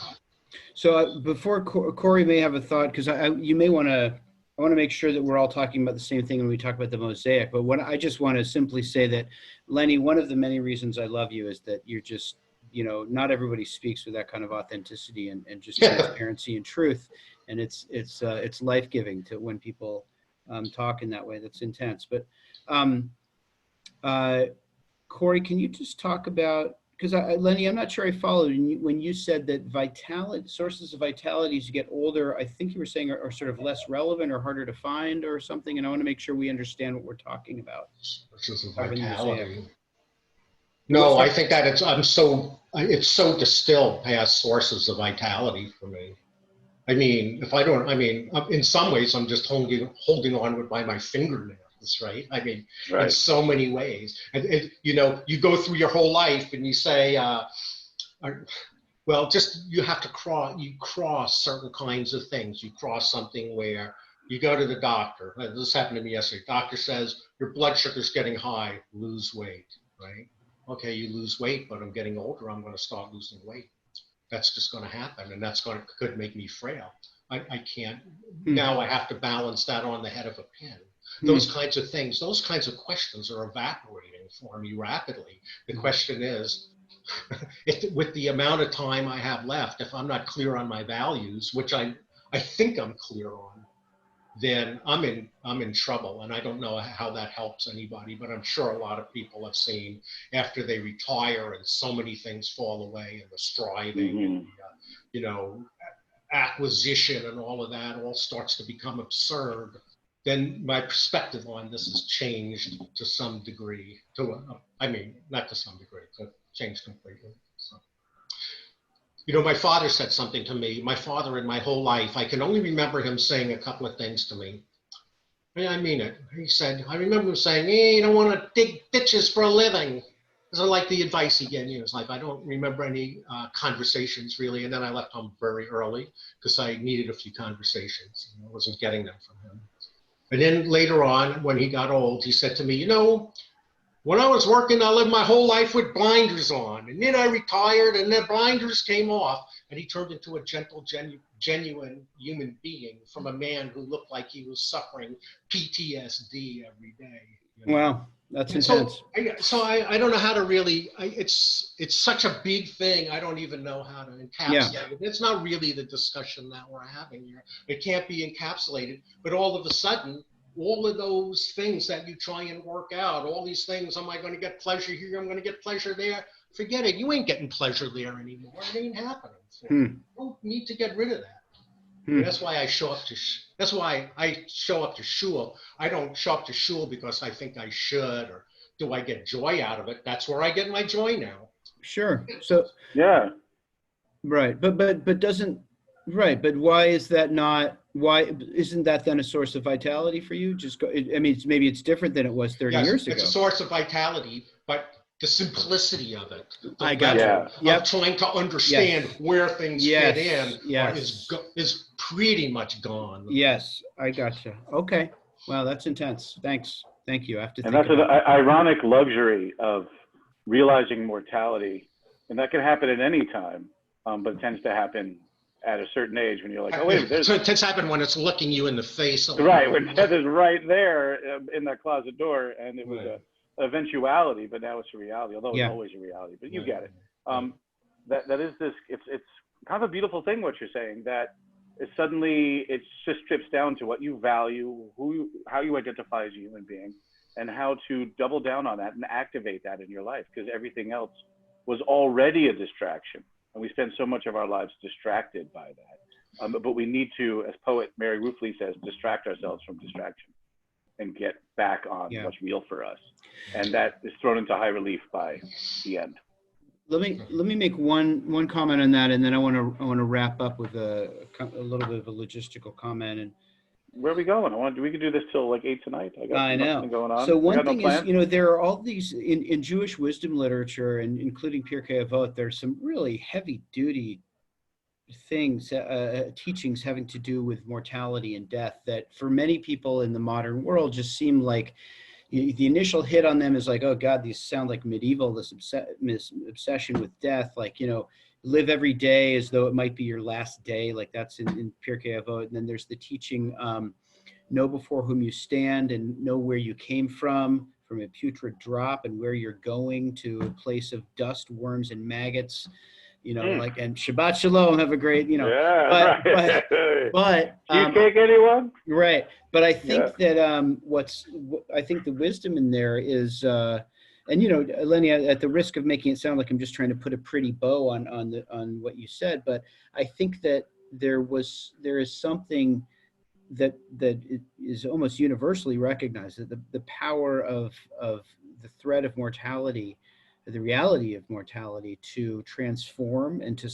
S2: So before Corey may have a thought, because you may want to, I want to make sure that we're all talking about the same thing when we talk about the mosaic. But I just want to simply say that, Lenny, one of the many reasons I love you is that you're just, you know, not everybody speaks with that kind of authenticity and just transparency and truth. And it's life-giving to when people talk in that way. That's intense. But Corey, can you just talk about, because Lenny, I'm not sure I followed when you said that vitality sources of vitality as you get older, I think you were saying are sort of less relevant or harder to find or something. And I want to make sure we understand what we're talking about.
S12: Sources of
S2: Carbon mosaic.
S12: vitality. No, I think that it's so distilled past sources of vitality for me. I mean, in some ways, I'm just holding on with by my fingernails, right? I mean, in so many ways. And you know, you go through your whole life and you say, well, just you have to cross certain kinds of things. You cross something where you go to the doctor. This happened to me yesterday. Doctor says, your blood sugar's getting high, lose weight, right? Okay, you lose weight, but I'm getting older, I'm going to start losing weight. That's just going to happen, and could make me frail. I can't, now I have to balance that on the head of a pin. Those kinds of things, those kinds of questions are evaporating for me rapidly. The question is, with the amount of time I have left, if I'm not clear on my values, which I think I'm clear on, then I'm in trouble. And I don't know how that helps anybody, but I'm sure a lot of people have seen after they retire and so many things fall away, and the striving and you know, acquisition and all of that all starts to become absurd. Then my perspective on this has changed to some degree. Not to some degree, but changed completely. So. You know, my father said something to me. My father, in my whole life, I can only remember him saying a couple of things to me. I mean it. He said, I remember him saying, hey, you don't want to dig ditches for a living. Because I like the advice he gave me. It was like, I don't remember any conversations really. And then I left home very early because I needed a few conversations. I wasn't getting them from him. And then later on, when he got old, he said to me, you know, when I was working, I lived my whole life with blinders on. And then I retired and the blinders came off. And he turned into a gentle, genuine human being from a man who looked like he was suffering PTSD every day. You know?
S2: Wow, that's intense.
S12: So I don't know how to really, it's such a big thing. I don't even know how to encapsulate it. It's not really the discussion that we're having here. It can't be encapsulated, but all of a sudden, all of those things that you try and work out, all these things, am I going to get pleasure here? I'm going to get pleasure there. Forget it. You ain't getting pleasure there anymore. It ain't happening. You don't need to get rid of that. That's why I show up to. That's why I show up to shul. I don't show up to shul because I think I should, or do I get joy out of it? That's where I get my joy now.
S2: Sure. So
S1: yeah.
S2: Right, but doesn't but why is that not? Why isn't that then a source of vitality for you? Just go. I mean, maybe it's different than it was 30 years ago.
S12: It's a source of vitality, but the simplicity of it,
S2: I got you.
S12: Of trying to understand where things fit in, is pretty much gone.
S2: Yes, I got you. Okay, wow, that's intense. Thanks, thank you. I have to.
S1: And that's an ironic luxury of realizing mortality, and that can happen at any time, but it tends to happen at a certain age when you're like, oh wait,
S12: so it tends to happen when it's looking you in the face.
S1: Right, when death is right there in that closet door, and it was an eventuality, but now it's a reality. Although it's always a reality, but you get it. That is this. It's kind of a beautiful thing what you're saying. That is suddenly it just strips down to what you value, how you identify as a human being, and how to double down on that and activate that in your life, because everything else was already a distraction. And we spend so much of our lives distracted by that. But we need to, as poet Mary Ruffley says, distract ourselves from distraction and get back on what's real for us. And that is thrown into high relief by the end.
S2: Let me make one comment on that, and then I want to wrap up with a little bit of a logistical comment. And
S1: where are we going? We could do this till like 8 tonight. I know. Going on.
S2: So one thing is, there are all these in Jewish wisdom literature, and including Pirkei Avot, there's some really heavy duty things, teachings having to do with mortality and death that for many people in the modern world just seem like the initial hit on them is like, oh God, these sound like medieval, this obsession with death, like, live every day as though it might be your last day, like that's in Pirkei Avot. And then there's the teaching, know before whom you stand and know where you came from a putrid drop, and where you're going to a place of dust, worms, and maggots, like, and Shabbat Shalom, have a great, but
S1: cheesecake, anyone?
S2: Right. But I think that I think the wisdom in there is And Lenny, at the risk of making it sound like I'm just trying to put a pretty bow on what you said, but I think that there is something that is almost universally recognized, that the power of the threat of mortality, the reality of mortality, to transform and to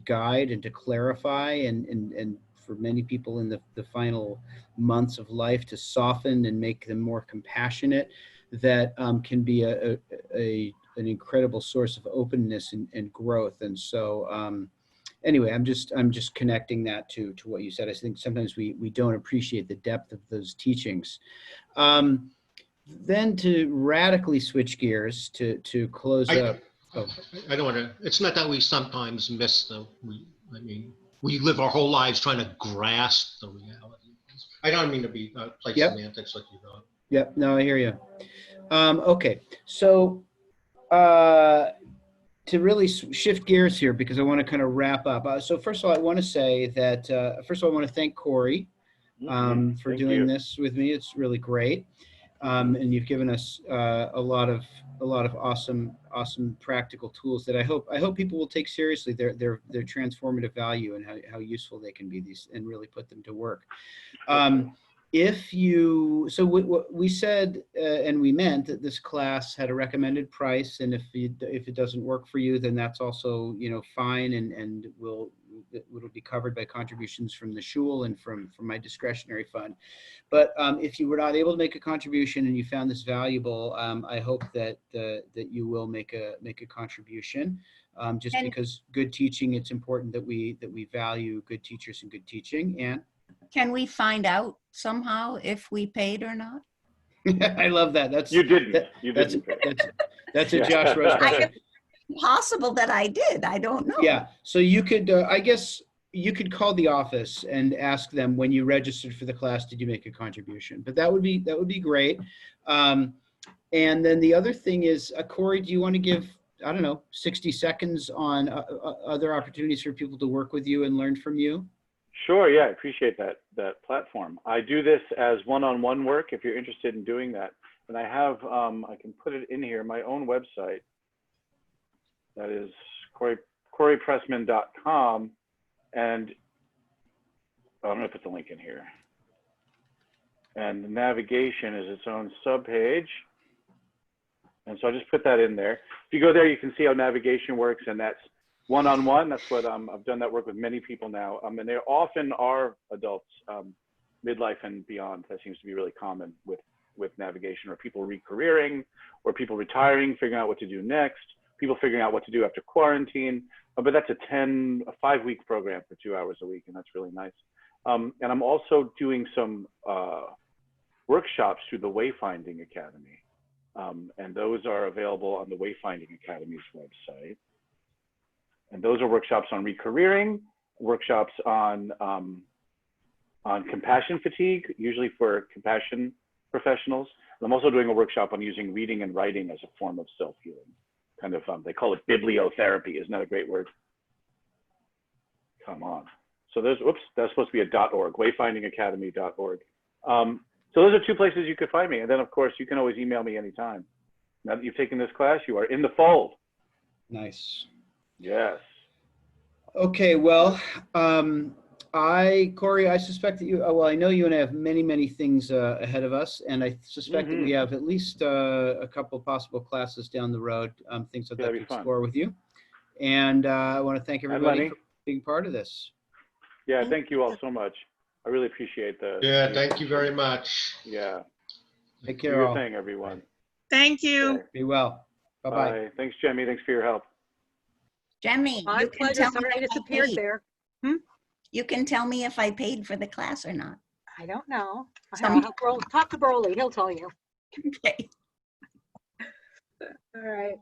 S2: guide and to clarify and for many people in the final months of life, to soften and make them more compassionate, that can be an incredible source of openness and growth. And so anyway, I'm just connecting that to what you said. I think sometimes we don't appreciate the depth of those teachings. Then to radically switch gears to close up. Oh.
S12: I don't want to, it's not that we sometimes miss we live our whole lives trying to grasp the reality. I don't mean to be play semantics like you don't.
S2: Yep, no, I hear you. Okay, so to really shift gears here, because I want to kind of wrap up. So first of all, I want to say that, first of all, I want to thank Corey for doing this with me. It's really great. And you've given us a lot of awesome practical tools that I hope people will take seriously. Their transformative value and how useful they can be, and really put them to work. What we said and we meant that this class had a recommended price, and if it doesn't work for you, then that's also fine, and it'll be covered by contributions from the shul and from my discretionary fund. But if you were not able to make a contribution and you found this valuable, I hope that you will make a contribution. Because good teaching, it's important that we value good teachers and good teaching. And
S8: can we find out somehow if we paid or not?
S2: I love that.
S1: You didn't.
S2: That's a Josh Rose question.
S8: Possible that I did. I don't know.
S2: Yeah. So you could, I guess, you could call the office and ask them, when you registered for the class, did you make a contribution? But that would be great. And then the other thing is, Corey, do you want to give, 60 seconds on other opportunities for people to work with you and learn from you?
S1: Sure. Yeah, I appreciate that platform. I do this as one-on-one work if you're interested in doing that. And I have, I can put it in here, my own website. That is coreypressman.com. And I'm going to put the link in here. And the navigation is its own subpage. And so I just put that in there. If you go there, you can see how navigation works, and that's one-on-one. That's what I've done that work with many people now. And they often are adults, midlife and beyond. That seems to be really common with navigation, or people re-careering, or people retiring, figuring out what to do next, people figuring out what to do after quarantine. But that's a 5-week program for 2 hours a week, and that's really nice. And I'm also doing some workshops through the Wayfinding Academy. And those are available on the Wayfinding Academy's website. And those are workshops on re-careering, workshops on compassion fatigue, usually for compassion professionals. And I'm also doing a workshop on using reading and writing as a form of self-healing. Kind of, they call it bibliotherapy. Isn't that a great word? Come on. So there's, that's supposed to be a .org, wayfindingacademy.org. So those are 2 places you could find me. And then, of course, you can always email me anytime. Now that you've taken this class, you are in the fold.
S2: Nice.
S1: Yes.
S2: Okay, well, Corey, I suspect that I know you and I have many, many things ahead of us, and I suspect that we have at least a couple possible classes down the road, things I'd like to explore with you. And I want to thank everybody for being part of this.
S1: Yeah, thank you all so much. I really appreciate the.
S12: Yeah, thank you very much.
S1: Yeah.
S2: Take care.
S1: Do your thing, everyone.
S3: Thank you.
S1: Okay.
S2: Be well. Bye-bye.
S1: Bye. Thanks, Jemmy. Thanks for your help.
S8: Jemmy,
S9: My
S8: you can
S9: pleasure.
S8: tell me
S9: Sorry I
S8: if I
S9: disappeared
S8: paid.
S9: there.
S8: You can tell me if I paid for the class or not.
S9: I don't know.
S8: Some-
S9: Talk to Broly. He'll tell you.
S8: Okay.
S9: All right.